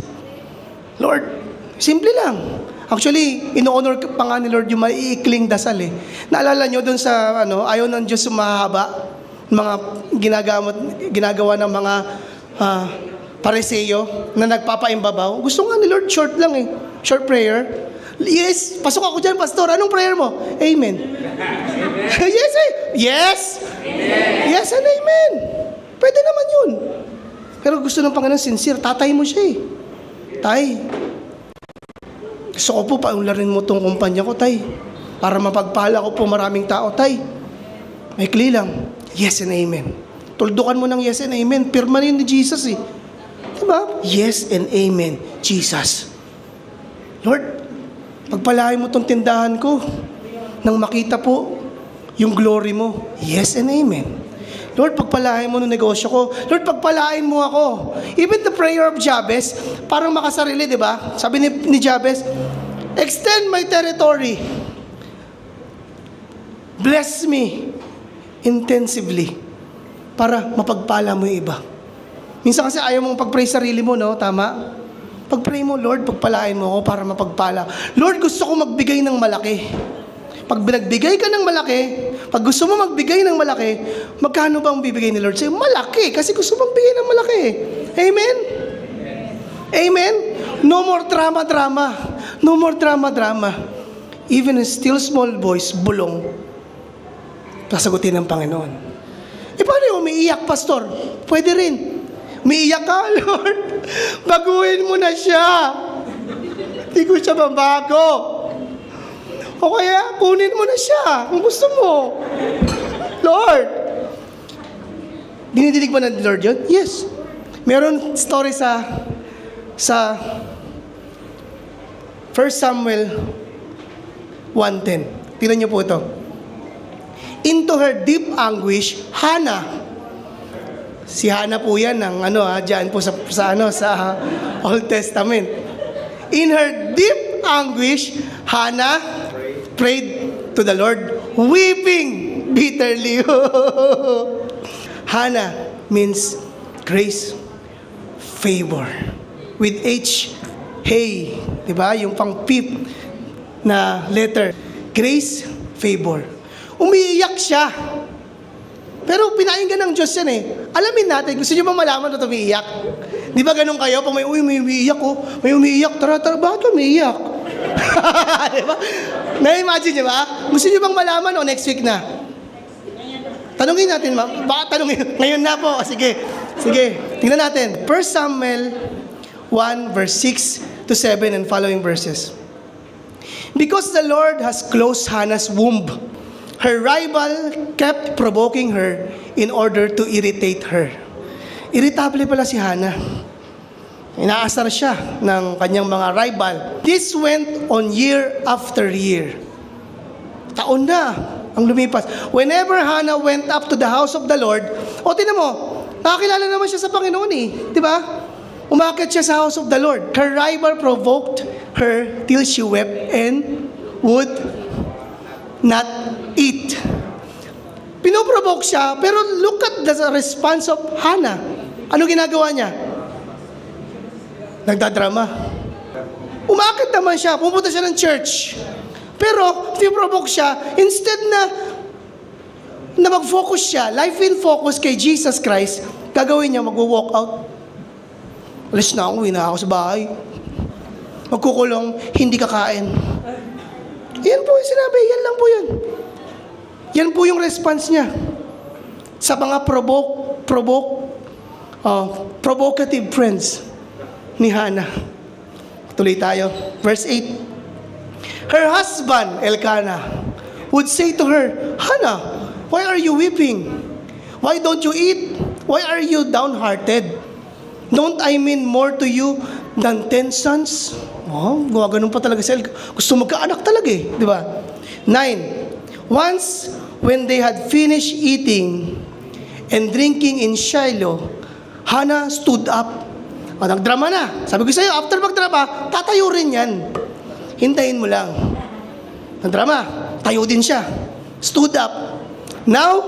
[SPEAKER 1] Lord, simple lang. Actually, ino-honor pa nga ni Lord yung maiikling dasal Naalala nyo dun sa ayaw ng Diyos sumahaba, mga ginagawa ng mga pariseyo na nagpapaimbabaw. Gusto nga ni Lord short lang short prayer. Yes, pasok ako dyan, pastor. Anong prayer mo? Amen. Yes, yes. Amen. Yes and amen. Pwede naman yun. Pero gusto ng Panginoon sincere, tatay mo siya Tay, gusto ko po paunlarin mo tong kumpanya ko, tay. Para mapagpala ko po maraming tao, tay. Maikli lang. Yes and amen. Tuldukan mo ng yes and amen. Pirma rin ni Jesus Diba? Yes and amen, Jesus. Lord, pagpalain mo tong tindahan ko nang makita po yung glory mo. Yes and amen. Lord, pagpalain mo ng negosyo ko. Lord, pagpalain mo ako. Even the prayer of Jabez, parang makasarili, di ba? Sabi ni Jabez, extend my territory. Bless me intensively para mapagpala mo yung iba. Minsan kasi ayaw mong pag-pray sarili mo, no? Tama? Pag-pray mo, Lord, pagpalain mo ako para mapagpala. Lord, gusto ko magbigay ng malaki. Pag nagbigay ka ng malaki, pag gusto mo magbigay ng malaki, magkano ba ang bibigay ni Lord sa'yo? Malaki, kasi gusto mong bigay ng malaki. Amen? Amen? No more drama-drama. No more drama-drama. Even a still small voice, bulong, sasagutin ng Panginoon. Paano yung umiiyak, Pastor? Pwede rin. Umiiyak ka, Lord. Baguhin mo na siya. Hindi ko siya mabago. O kaya, kunin mo na siya kung gusto mo. Lord. Dinidinig ba ng Lord yun? Yes. Meron story sa 1 Samuel 1:10. Tingnan niyo po ito. Into her deep anguish, Hannah. Si Hannah po yan ng diyan po sa Old Testament. In her deep anguish, Hannah prayed to the Lord, weeping bitterly. Hannah means grace, favor. With H, hey, di ba? Yung pang pip na letter. Grace, favor. Umiiyak siya. Pero pinainggan ng Diyos yan eh. Alamin natin, gusto niyo ba malaman na umiiyak? Di ba ganun kayo? Pag may umiiyak ko, may umiiyak, tara, bakit umiiyak? Di ba? Na-imagine niyo ba? Gusto niyo bang malaman o next week na? Tanungin natin, ma'am. Baka tanungin. Ngayon na po. Sige. Tingnan natin. 1 Samuel 1 verse 6 to 7 and following verses. Because the Lord has closed Hannah's womb, her rival kept provoking her in order to irritate her. Irritable pala si Hannah. Inaasar siya ng kanyang mga rival. This went on year after year. Taon na ang lumipas. Whenever Hannah went up to the house of the Lord, tinan mo, nakakilala naman siya sa Panginoon eh. Di ba? Umakit siya sa house of the Lord. Her rival provoked her till she wept and would not eat. Pinoprovoke siya, pero look at the response of Hannah. Ano ginagawa niya? Nagdadrama. Umakit naman siya, pumunta siya ng church. Pero, pinoprovoke siya, instead na mag-focus siya, life in focus kay Jesus Christ, gagawin niya, mag-walk out. Alis na ako, uwi na ako sa bahay. Magkukulong, hindi kakain. Yan po yung sinabi, yan lang po yun. Yan po yung response niya. Sa mga provocative friends ni Hannah. Tuloy tayo. Verse 8. Her husband, Elkanah, would say to her, Hannah, why are you weeping? Why don't you eat? Why are you downhearted? Don't I mean more to you than 10 sons? Ganun pa talaga siya. Gusto magkaanak talaga eh. Di ba? 9. Once, when they had finished eating and drinking in Shiloh, Hannah stood up. Nagdrama na. Sabi ko sa'yo, after magdrama, tatayo rin yan. Hintayin mo lang. Nagdrama, tayo din siya. Stood up. Now,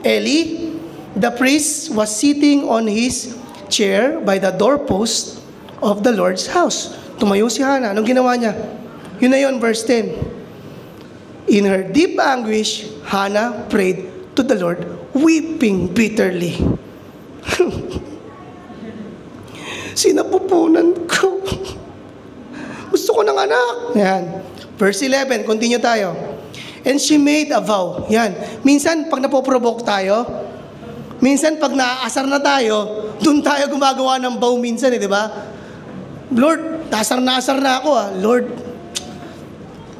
[SPEAKER 1] Eli, the priest, was sitting on his chair by the doorpost of the Lord's house. Tumayo si Hannah. Anong ginawa niya? Yun na yun, verse 10. In her deep anguish, Hannah prayed to the Lord, weeping bitterly. Sinapupunan ko. Gusto ko ng anak. Yan. Verse 11, continue tayo. And she made a vow. Yan. Minsan, pag napoprovoke tayo, minsan, pag naaasar na tayo, doon tayo gumagawa ng vow minsan di ba? Lord, asar na ako Lord,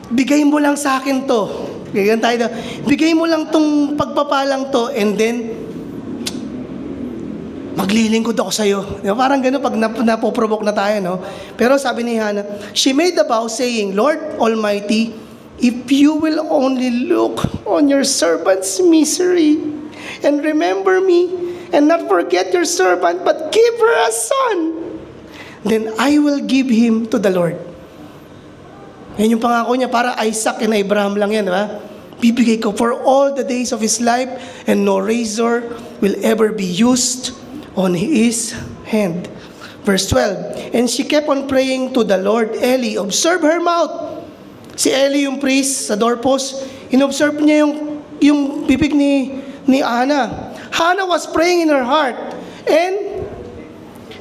[SPEAKER 1] bigay mo lang sa akin to. Ganyan tayo. Bigay mo lang tong pagpapalang to and then, maglilingkod ako sa'yo. Diba? Parang gano'n pag napoprovoke na tayo, no? Pero sabi ni Hannah, she made a vow saying, Lord Almighty, if you will only look on your servant's misery and remember me and not forget your servant but give her a son, then I will give him to the Lord. Yan yung pangako niya, para Isaac and Abraham lang yan, diba? Bibigay ko for all the days of his life and no razor will ever be used on his hand. Verse 12, and she kept on praying to the Lord. Eli, observe her mouth. Si Eli yung priest sa doorpost, inobserve niya yung bibig ni Hannah. Hannah was praying in her heart, and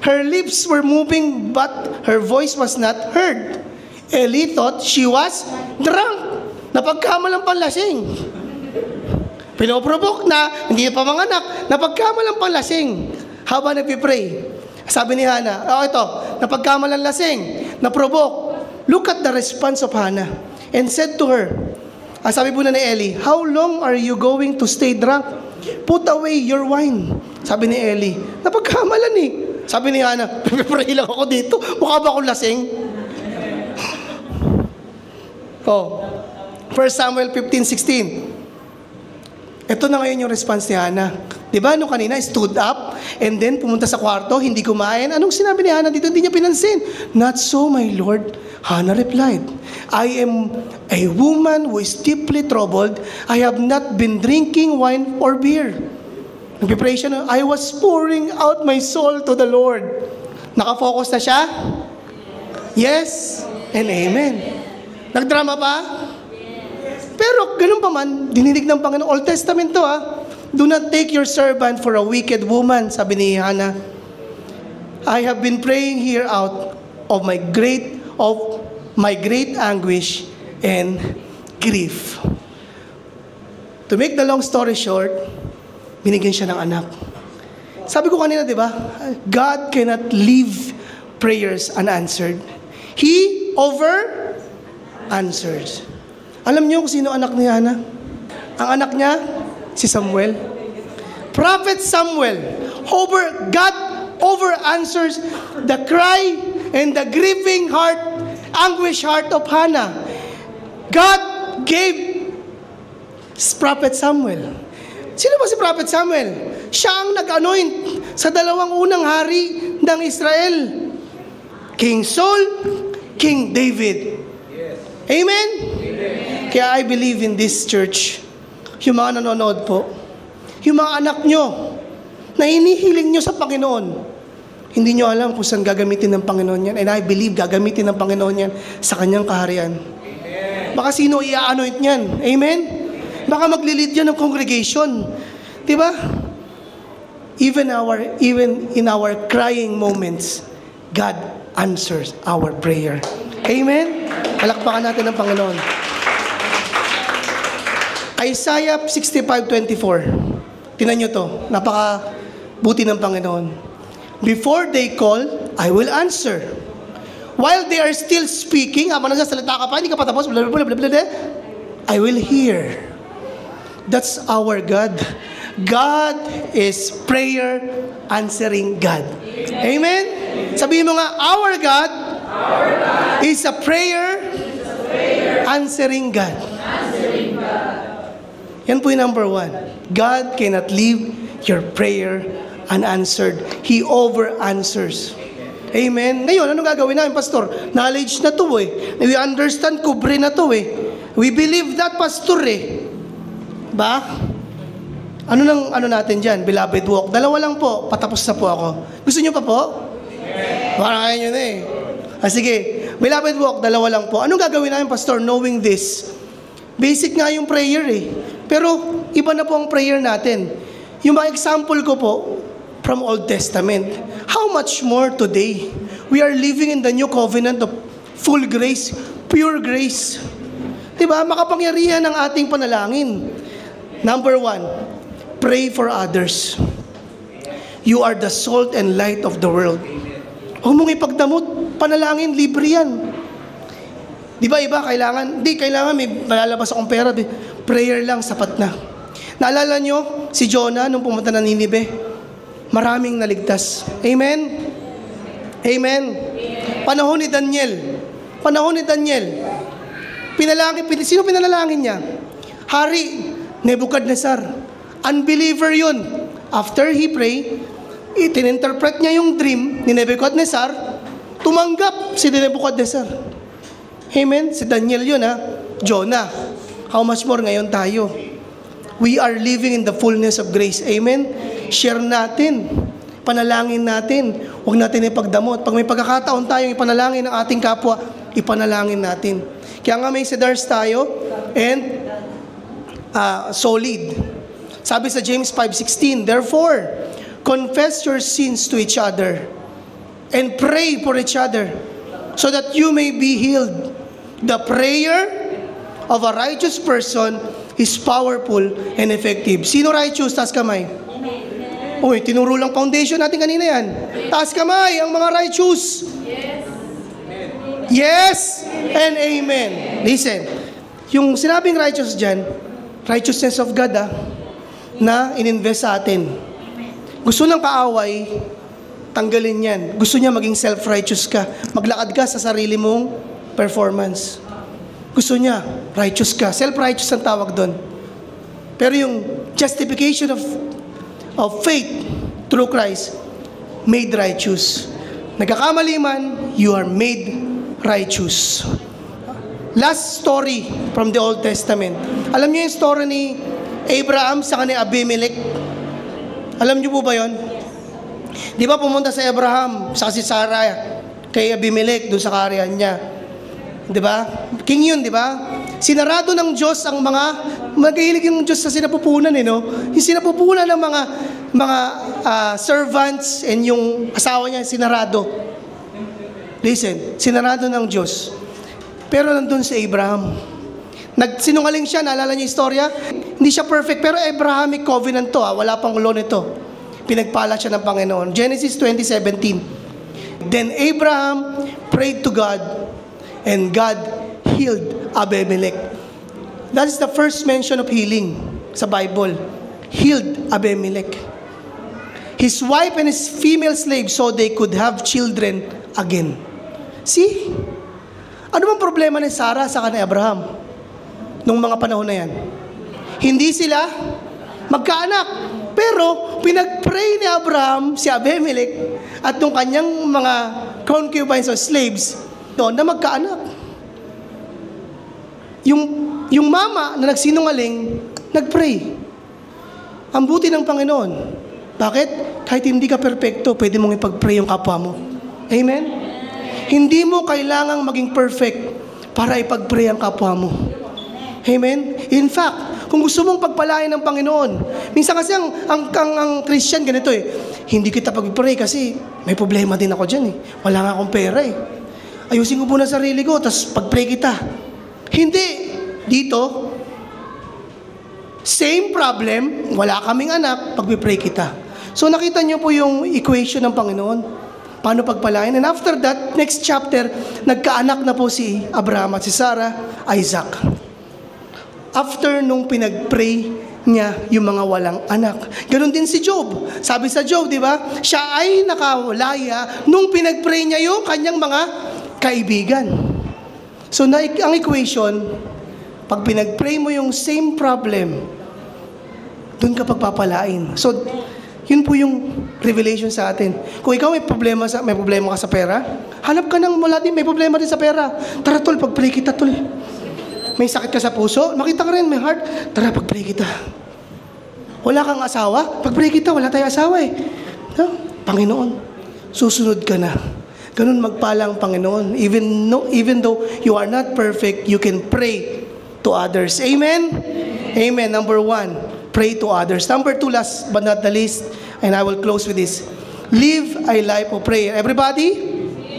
[SPEAKER 1] her lips were moving, but her voice was not heard. Eli thought she was drunk. Napagkamalang panlasing. Pinoprovoke na, hindi pa manganak, napagkamalang panlasing. Habang nagpipray, sabi ni Hannah, ito, napagkamalang lasing, naprovoke. Look at the response of Hannah, and said to her, sabi po na ni Eli, how long are you going to stay drunk? Put away your wine. Sabi ni Eli, napagkamalan eh. Sabi ni Hannah, pipray lang ako dito, mukha ba akong lasing? 1 Samuel 15:16. Ito na ngayon yung response ni Hannah. Diba, nung kanina, stood up, and then pumunta sa kwarto, hindi kumain. Anong sinabi ni Hannah dito? Hindi niya pinansin. Not so, my Lord. Hannah replied, I am a woman who is deeply troubled. I have not been drinking wine or beer. Nagpipray siya na, I was pouring out my soul to the Lord. Nakafocus na siya? Yes and amen. Nagdrama pa? Pero ganun pa man, dininig ng Panginoon, Old Testament to do not take your servant for a wicked woman, sabi ni Hannah. I have been praying here out of my great anguish and grief. To make the long story short, binigyan siya ng anak. Sabi ko kanina, di ba? God cannot leave prayers unanswered. He answers. Alam niyo kung sino anak ni Hannah? Ang anak niya, si Samuel. Prophet Samuel. God answers the cry and the grieving heart, anguish heart of Hannah. God gave Prophet Samuel. Sino ba si Prophet Samuel? Siya ang nag-anoint sa dalawang unang hari ng Israel. King Saul, King David. Amen? Kaya I believe in this church, yung mga nanonood po, yung mga anak nyo, na inihiling nyo sa Panginoon, hindi nyo alam kung saan gagamitin ng Panginoon yan. And I believe gagamitin ng Panginoon yan sa kanyang kaharian. Baka sino i-anoint yan. Amen? Baka maglilid yan ng congregation. Diba? Even in our crying moments, God answers our prayer. Amen? Palakpakan natin ng Panginoon. Isaiah 65:24. Tingnan nyo to. Napaka-buti ng Panginoon. Before they call, I will answer. While they are still speaking, habang nagsasalita ka pa, hindi ka pa tapos, blah, blah, blah, blah, blah, I will hear. That's our God. God is prayer answering God. Amen? Sabihin mo nga, our God is a prayer answering God. Yan po yung number one. God cannot leave your prayer unanswered. He over-answers. Amen? Ngayon, ano gagawin namin, Pastor? Knowledge na to eh. We understand, kubre na to eh. We believe that, Pastor eh. Ba? Ano natin dyan? Beloved walk. Dalawa lang po. Patapos na po ako. Gusto nyo pa po? Parang kaya nyo na eh. Sige. Beloved walk, dalawa lang po. Anong gagawin namin, Pastor, knowing this? Basic nga yung prayer eh. Pero, iba na po ang prayer natin. Yung mga example ko po, from Old Testament. How much more today? We are living in the new covenant of full grace, pure grace. Diba? Makapangyarihan ang ating panalangin. Number one, pray for others. You are the salt and light of the world. Huwag mong ipagdamot, panalangin, libre yan. Di ba iba, kailangan may malalabas akong pera, prayer lang, sapat na. Naalala nyo, si Jonah, nung pumunta na Ninive, maraming naligtas. Amen? Amen? Panahon ni Daniel, sino pinalangin niya? Hari Nebuchadnezzar. Unbeliever yun. After he prayed, itininterpret niya yung dream ni Nebuchadnezzar, tumanggap si Nebuchadnezzar. Amen? Si Daniel yun Jonah. How much more ngayon tayo? We are living in the fullness of grace. Amen? Share natin. Panalangin natin. Huwag natin ipagdamot. Pag may pagkakataon tayong ipanalangin ng ating kapwa, ipanalangin natin. Kaya nga may sedars tayo and solid. Sabi sa James 5:16, therefore, confess your sins to each other and pray for each other so that you may be healed. The prayer of a righteous person is powerful and effective. Sino righteous? Taas kamay. Uy, tinuro lang foundation natin kanina yan. Taas kamay, ang mga righteous. Yes and amen. Listen, yung sinabing righteous dyan, righteousness of God na ininvest sa atin. Gusto ng kaaway, tanggalin yan. Gusto niya maging self-righteous ka. Maglakad ka sa sarili mong performance. Gusto niya, righteous ka. Self-righteous ang tawag doon. Pero yung justification of faith through Christ, made righteous. Nagkakamali man, you are made righteous. Last story from the Old Testament. Alam niyo yung story ni Abraham sa kanya Abimelech? Alam niyo po ba yon? Di ba pumunta sa Abraham, sa si Sarah, kay Abimelech, doon sa kaharian niya. Di ba? King yun, di ba? Sinarado ng Diyos ang mga, maghihilig yung Diyos sa sinapupunan, no? Yung sinapupunan ng mga servants and yung asawa niya, sinarado. Listen, sinarado ng Diyos. Pero nandun si Abraham. Nagsinungaling siya, naalala niyo yung istorya? Hindi siya perfect, pero Abrahamic covenant to, wala pang law nito. Pinagpala siya ng Panginoon. Genesis 20:17. Then Abraham prayed to God, and God healed Abimelech. That is the first mention of healing sa Bible. Healed Abimelech. His wife and his female slaves so they could have children again. See? Ano bang problema ni Sarah sa kanila Abraham nung mga panahon na yan? Hindi sila magkaanak. Pero pinag-pray ni Abraham si Abimelech at nung kanyang mga concubines o slaves doon na magkaanak. Yung mama na nagsinungaling, nag-pray. Ang buti ng Panginoon. Bakit? Kahit hindi ka perfecto, pwede mong ipag-pray yung kapwa mo. Amen? Hindi mo kailangang maging perfect para ipag-pray ang kapwa mo. Amen? In fact, kung gusto mong pagpalain ng Panginoon, minsan kasi ang Christian ganito hindi kita pag-pray kasi may problema din ako dyan Wala nga akong pera Ayusin ko muna sarili ko, tapos pag-pray kita. Hindi. Dito, same problem, wala kaming anak, pag-pray kita. So nakita niyo po yung equation ng Panginoon. Paano pagpalain? And after that, next chapter, nagkaanak na po si Abraham at si Sarah, Isaac. After nung pinag-pray niya yung mga walang anak. Ganon din si Job. Sabi sa Job, di ba? Siya ay nakawalaya nung pinag-pray niya yung kanyang mga kaibigan. So ang equation, pag pinag-pray mo yung same problem, doon ka pagpapalain. So, yun po yung revelation sa atin. Kung ikaw may problema ka sa pera, hanap ka ng mula din, may problema din sa pera. Tara tol, pag-pray kita tol. May sakit ka sa puso, makita ka rin, may heart, tara pag-pray kita. Wala kang asawa, pag-pray kita, wala tayong asawa No? Panginoon, susunod ka na. Ganun magpala ang Panginoon. Even though you are not perfect, you can pray to others. Amen? Amen. Number 1, pray to others. Number 2, last but not the least, and I will close with this. Live a life of prayer. Everybody?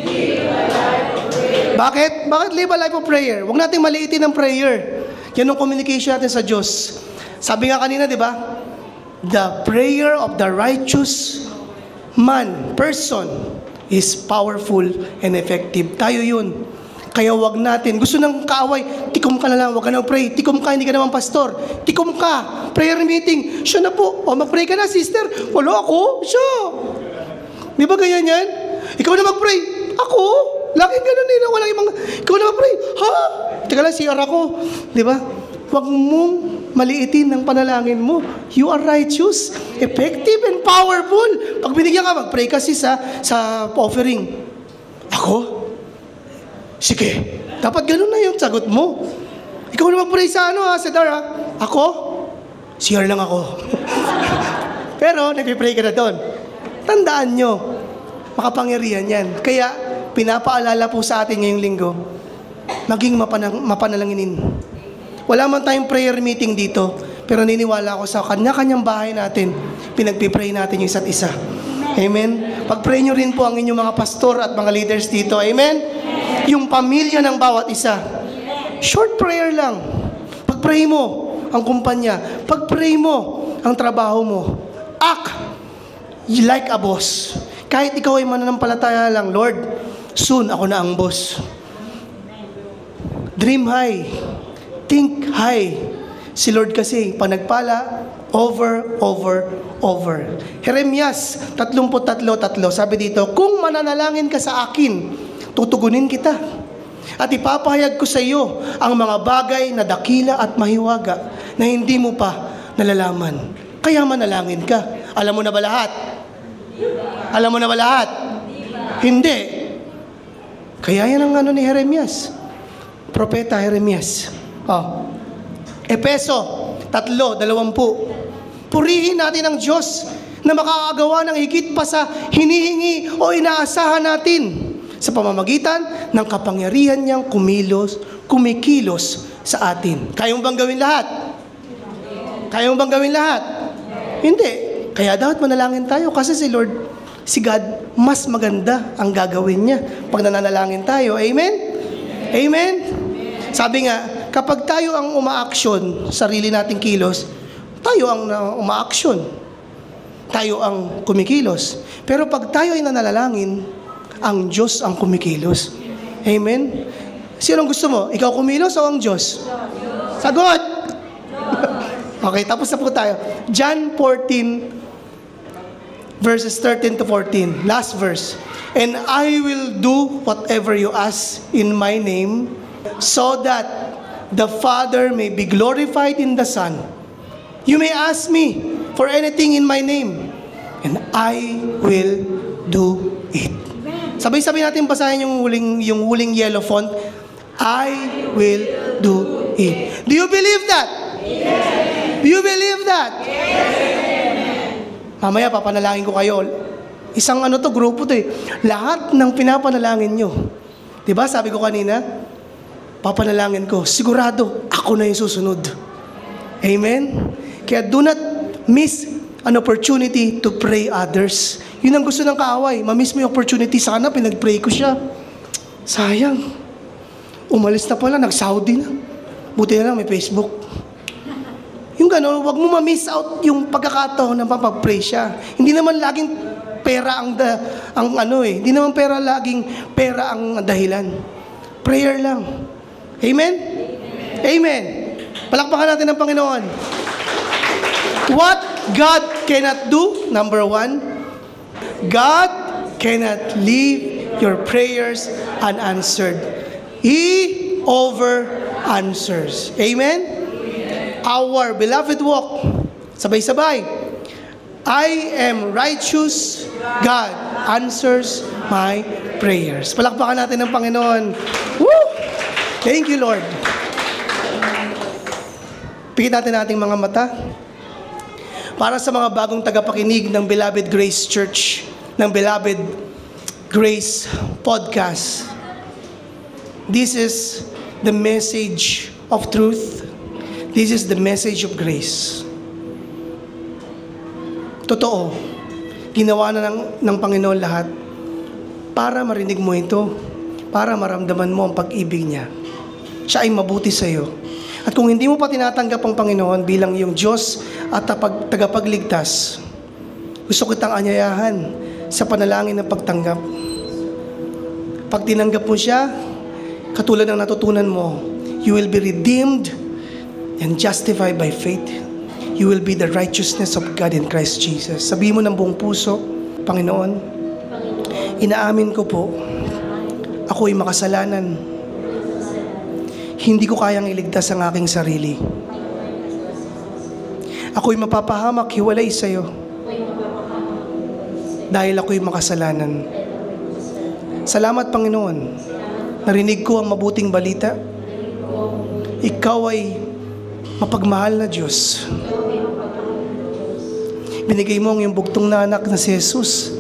[SPEAKER 1] Live a life of prayer. Bakit? Bakit live a life of prayer? Huwag natin maliitin ang prayer. Yan ang communication natin sa Diyos. Sabi nga kanina, di ba? The prayer of the righteous person is powerful and effective. Tayo yun. Kaya wag natin. Gusto ng kaaway, tikom ka na lang, wag ka na pray. Tikom ka, hindi ka naman pastor. Tikom ka. Prayer meeting. Siya na po. O, mag-pray ka na, sister. Wala ako. Siya. Di ba ganyan yan? Ikaw na mag-pray. Ako? Laging ganun walang ibang, ikaw na mag-pray. Ha? Teka lang, CR ako. Di ba? Wag mong maliitin ang panalangin mo. You are righteous, effective, and powerful. Pag binigyan ka, mag-pray kasi sa offering. Ako? Sige. Dapat ganun na yung sagot mo. Ikaw na mag-pray sa sa Dara. Ako? CR lang ako. Pero, nag-pray ka na doon. Tandaan nyo, makapangyarihan yan. Kaya, pinapaalala po sa atin ngayong linggo, maging mapanalanginin. Wala man tayong prayer meeting dito, pero niniwala ako sa kanya-kanyang bahay natin, pinagpipray natin yung isa't isa. Amen? Pag-pray nyo rin po ang inyong mga pastor at mga leaders dito. Amen? Yung pamilya ng bawat isa. Short prayer lang. Pag-pray mo ang kumpanya. Pag-pray mo ang trabaho mo. Act like a boss. Kahit ikaw ay mananampalataya lang, Lord, soon ako na ang boss. Dream high. Think high. Si Lord kasi, pag nagpala, over. Jeremias 33:3, sabi dito, kung mananalangin ka sa akin, tutugunin kita. At ipapahayag ko sa iyo ang mga bagay na dakila at mahiwaga na hindi mo pa nalalaman. Kaya manalangin ka. Alam mo na ba lahat? Alam mo na ba lahat? Hindi. Kaya yan ang ni Jeremias. Propeta Jeremias. Epeso 3:20. Purihin natin ang Diyos na makakagawa ng higit pa sa hinihingi o inaasahan natin sa pamamagitan ng kapangyarihan niyang kumikilos sa atin. Kaya mo bang gawin lahat? Kaya mo bang gawin lahat? Hindi. Kaya dapat manalangin tayo kasi si Lord, si God, mas maganda ang gagawin niya pag nananalangin tayo. Amen? Amen? Sabi nga, kapag tayo ang umaaksyon, sarili nating kilos, tayo ang umaaksyon. Tayo ang kumikilos. Pero pag tayo ay nanalangin, ang Diyos ang kumikilos. Amen? Sinong gusto mo? Ikaw kumilos o ang Diyos? Sagot! Okay, tapos na po tayo. John 14, verses 13 to 14. Last verse. And I will do whatever you ask in my name, so that the Father may be glorified in the Son. You may ask me for anything in my name, and I will do it. Sabay-sabay natin basahin yung huling yellow font. I will do it. Do you believe that? Yes. Do you believe that? Yes. Mamaya papanalangin ko kayo. Isang grupo to eh. Lahat ng pinapanalangin nyo. Diba sabi ko kanina, papanalangin ko, sigurado ako na yung susunod. Amen? Kaya do not miss an opportunity to pray others. Yun ang gusto ng kaaway. Ma-miss mo yung opportunity. Sana pinag-pray ko siya. Sayang. Umalis na pala, nag-Saudi na. Buti na lang may Facebook. Yung gano'n, wag mo ma-miss out yung pagkakataon na mapag-pray siya. Hindi naman laging pera hindi naman laging pera ang dahilan. Prayer lang. Amen? Amen. Palakpakan natin ang Panginoon. What God cannot do, number 1, God cannot leave your prayers unanswered. He over-answers. Amen? Our beloved walk, sabay-sabay, I am righteous, God answers my prayers. Palakpakan natin ang Panginoon. Woo! Thank you, Lord. Pikit natin ating mga mata. Para sa mga bagong tagapakinig ng Beloved Grace Church, ng Beloved Grace Podcast, this is the message of truth. This is the message of grace. Totoo, ginawa na ng Panginoon lahat para marinig mo ito, para maramdaman mo ang pag-ibig niya. Siya ay mabuti sa iyo. At kung hindi mo pa tinatanggap ang Panginoon bilang iyong Diyos at tagapagligtas, gusto kitang anyayahan sa panalangin ng pagtanggap. Pag tinanggap mo siya, katulad ng natutunan mo, you will be redeemed and justified by faith. You will be the righteousness of God in Christ Jesus. Sabihin mo ng buong puso, Panginoon, inaamin ko po, ako'y makasalanan. Hindi ko kayang iligtas ang aking sarili. Ako'y mapapahamak, hiwalay sa iyo. Dahil ako'y makasalanan. Salamat, Panginoon. Narinig ko ang mabuting balita. Ikaw ay mapagmahal na Diyos. Binigay mo ang iyong bugtong na anak na si Jesus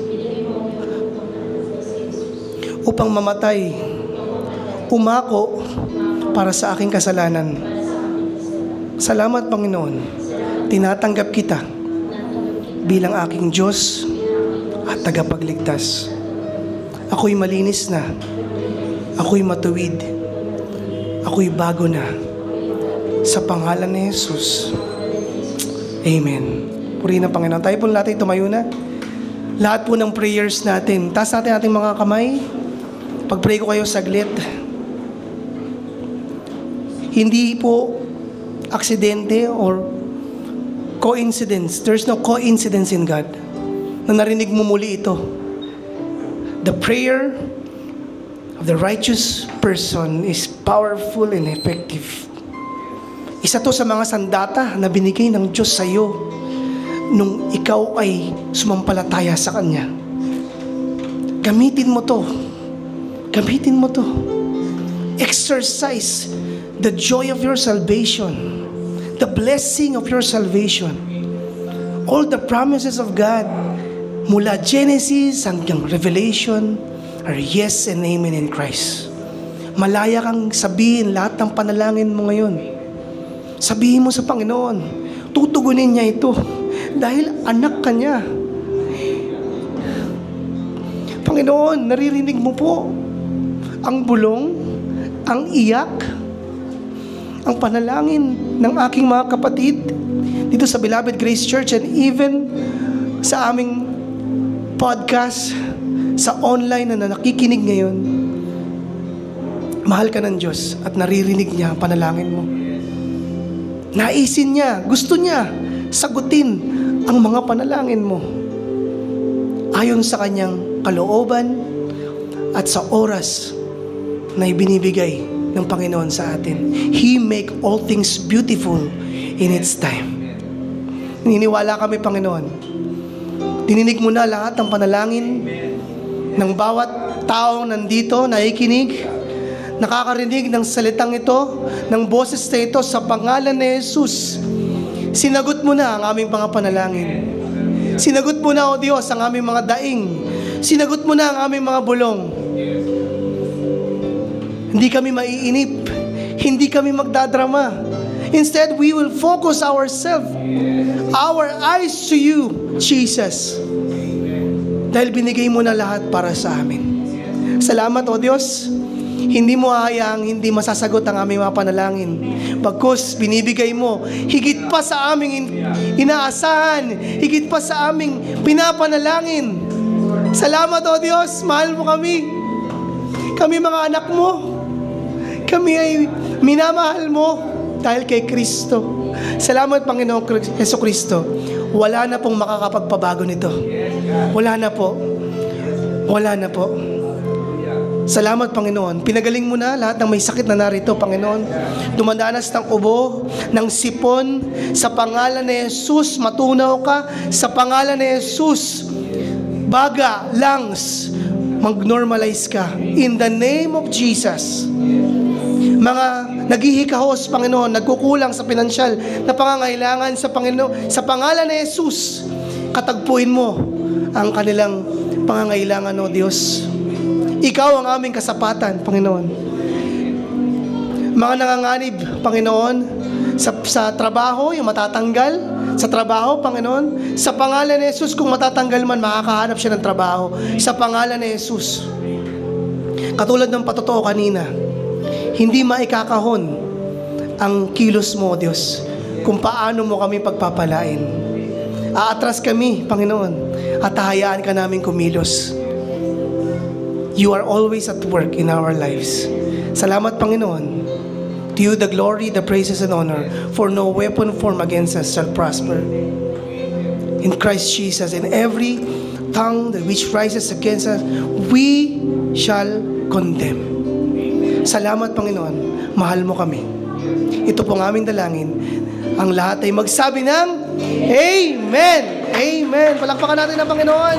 [SPEAKER 1] upang mamatay, umako para sa aking kasalanan. Salamat, Panginoon. Tinatanggap kita bilang aking Diyos at tagapagligtas. Ako'y malinis na. Ako'y matuwid. Ako'y bago na. Sa pangalan ni Jesus. Amen. Purihin ang Panginoon. Tayo po natin tumayo na. Lahat po ng prayers natin. Taas natin ating mga kamay. Pag-pray ko kayo saglit. Hindi po aksidente or coincidence. There's no coincidence in God na narinig mo muli ito. The prayer of the righteous person is powerful and effective. Isa to sa mga sandata na binigay ng Diyos sa iyo nung ikaw ay sumampalataya sa Kanya. Gamitin mo to. Gamitin mo to. Exercise the joy of your salvation. The blessing of your salvation. All the promises of God mula Genesis hanggang Revelation are yes and amen in Christ. Malaya kang sabihin lahat ng panalangin mo ngayon. Sabihin mo sa Panginoon, tutugunin niya ito dahil anak ka niya. Panginoon, naririnig mo po ang bulong, ang iyak, ang panalangin ng aking mga kapatid dito sa Beloved Grace Church and even sa aming podcast, sa online na nakikinig ngayon. Mahal ka ng Diyos at naririnig niya ang panalangin mo. Naisin niya, gusto niya sagutin ang mga panalangin mo ayon sa kanyang kalooban at sa oras na ibinibigay ng Panginoon sa atin. He make all things beautiful in its time. Naniniwala kami, Panginoon. Dininig mo na lahat ng panalangin ng bawat taong nandito, nakikinig, nakakarinig ng salitang ito, ng boses na ito sa pangalan ni Jesus. Sinagot mo na ang aming mga panalangin. Sinagot mo na, O Diyos, ang aming mga daing. Sinagot mo na ang aming mga bulong. Hindi kami maiinip. Hindi kami magdadrama. Instead, we will focus our eyes to you, Jesus. Dahil binigay mo na lahat para sa amin. Salamat, O Diyos. Hindi mo hayaang hindi masasagot ang aming mga panalangin. Bagkus, binibigay mo higit pa sa aming inaasahan, higit pa sa aming pinapanalangin. Salamat, O Diyos. Mahal mo kami. Kami mga anak mo. Kami ay minamahal mo dahil kay Kristo. Salamat, Panginoong Hesus Kristo. Wala na pong makakapagpabago nito. Wala na po. Wala na po. Salamat, Panginoon. Pinagaling mo na lahat ng may sakit na narito, Panginoon. Dumadanas ng ubo, ng sipon. Sa pangalan ni Jesus, matunaw ka. Sa pangalan ni Jesus, baga, lungs, mag-normalize ka. In the name of Jesus. Mga naghihikahos, Panginoon, nagkukulang sa pinansyal na pangangailangan sa Panginoon, sa pangalan ni Jesus, katagpuin mo ang kanilang pangangailangan, O Diyos. Ikaw ang aming kasapatan, Panginoon. Mga nanganganib, Panginoon, sa trabaho, yung matatanggal sa trabaho, Panginoon. Sa pangalan ni Jesus, kung matatanggal man, makakahanap siya ng trabaho. Sa pangalan ni Jesus. Katulad ng patotoo kanina, hindi maikakahon ang kilos mo, Diyos, kung paano mo kami pagpapalain. Aatras kami, Panginoon, at hahayaan ka namin kumilos. You are always at work in our lives. Salamat, Panginoon. To you the glory, the praises, and honor, for no weapon formed against us shall prosper. In Christ Jesus, and every tongue that which rises against us, we shall condemn. Salamat, Panginoon. Mahal mo kami. Ito pong aming dalangin. Ang lahat ay magsabi ng Amen! Amen! Palakpakan natin ang Panginoon.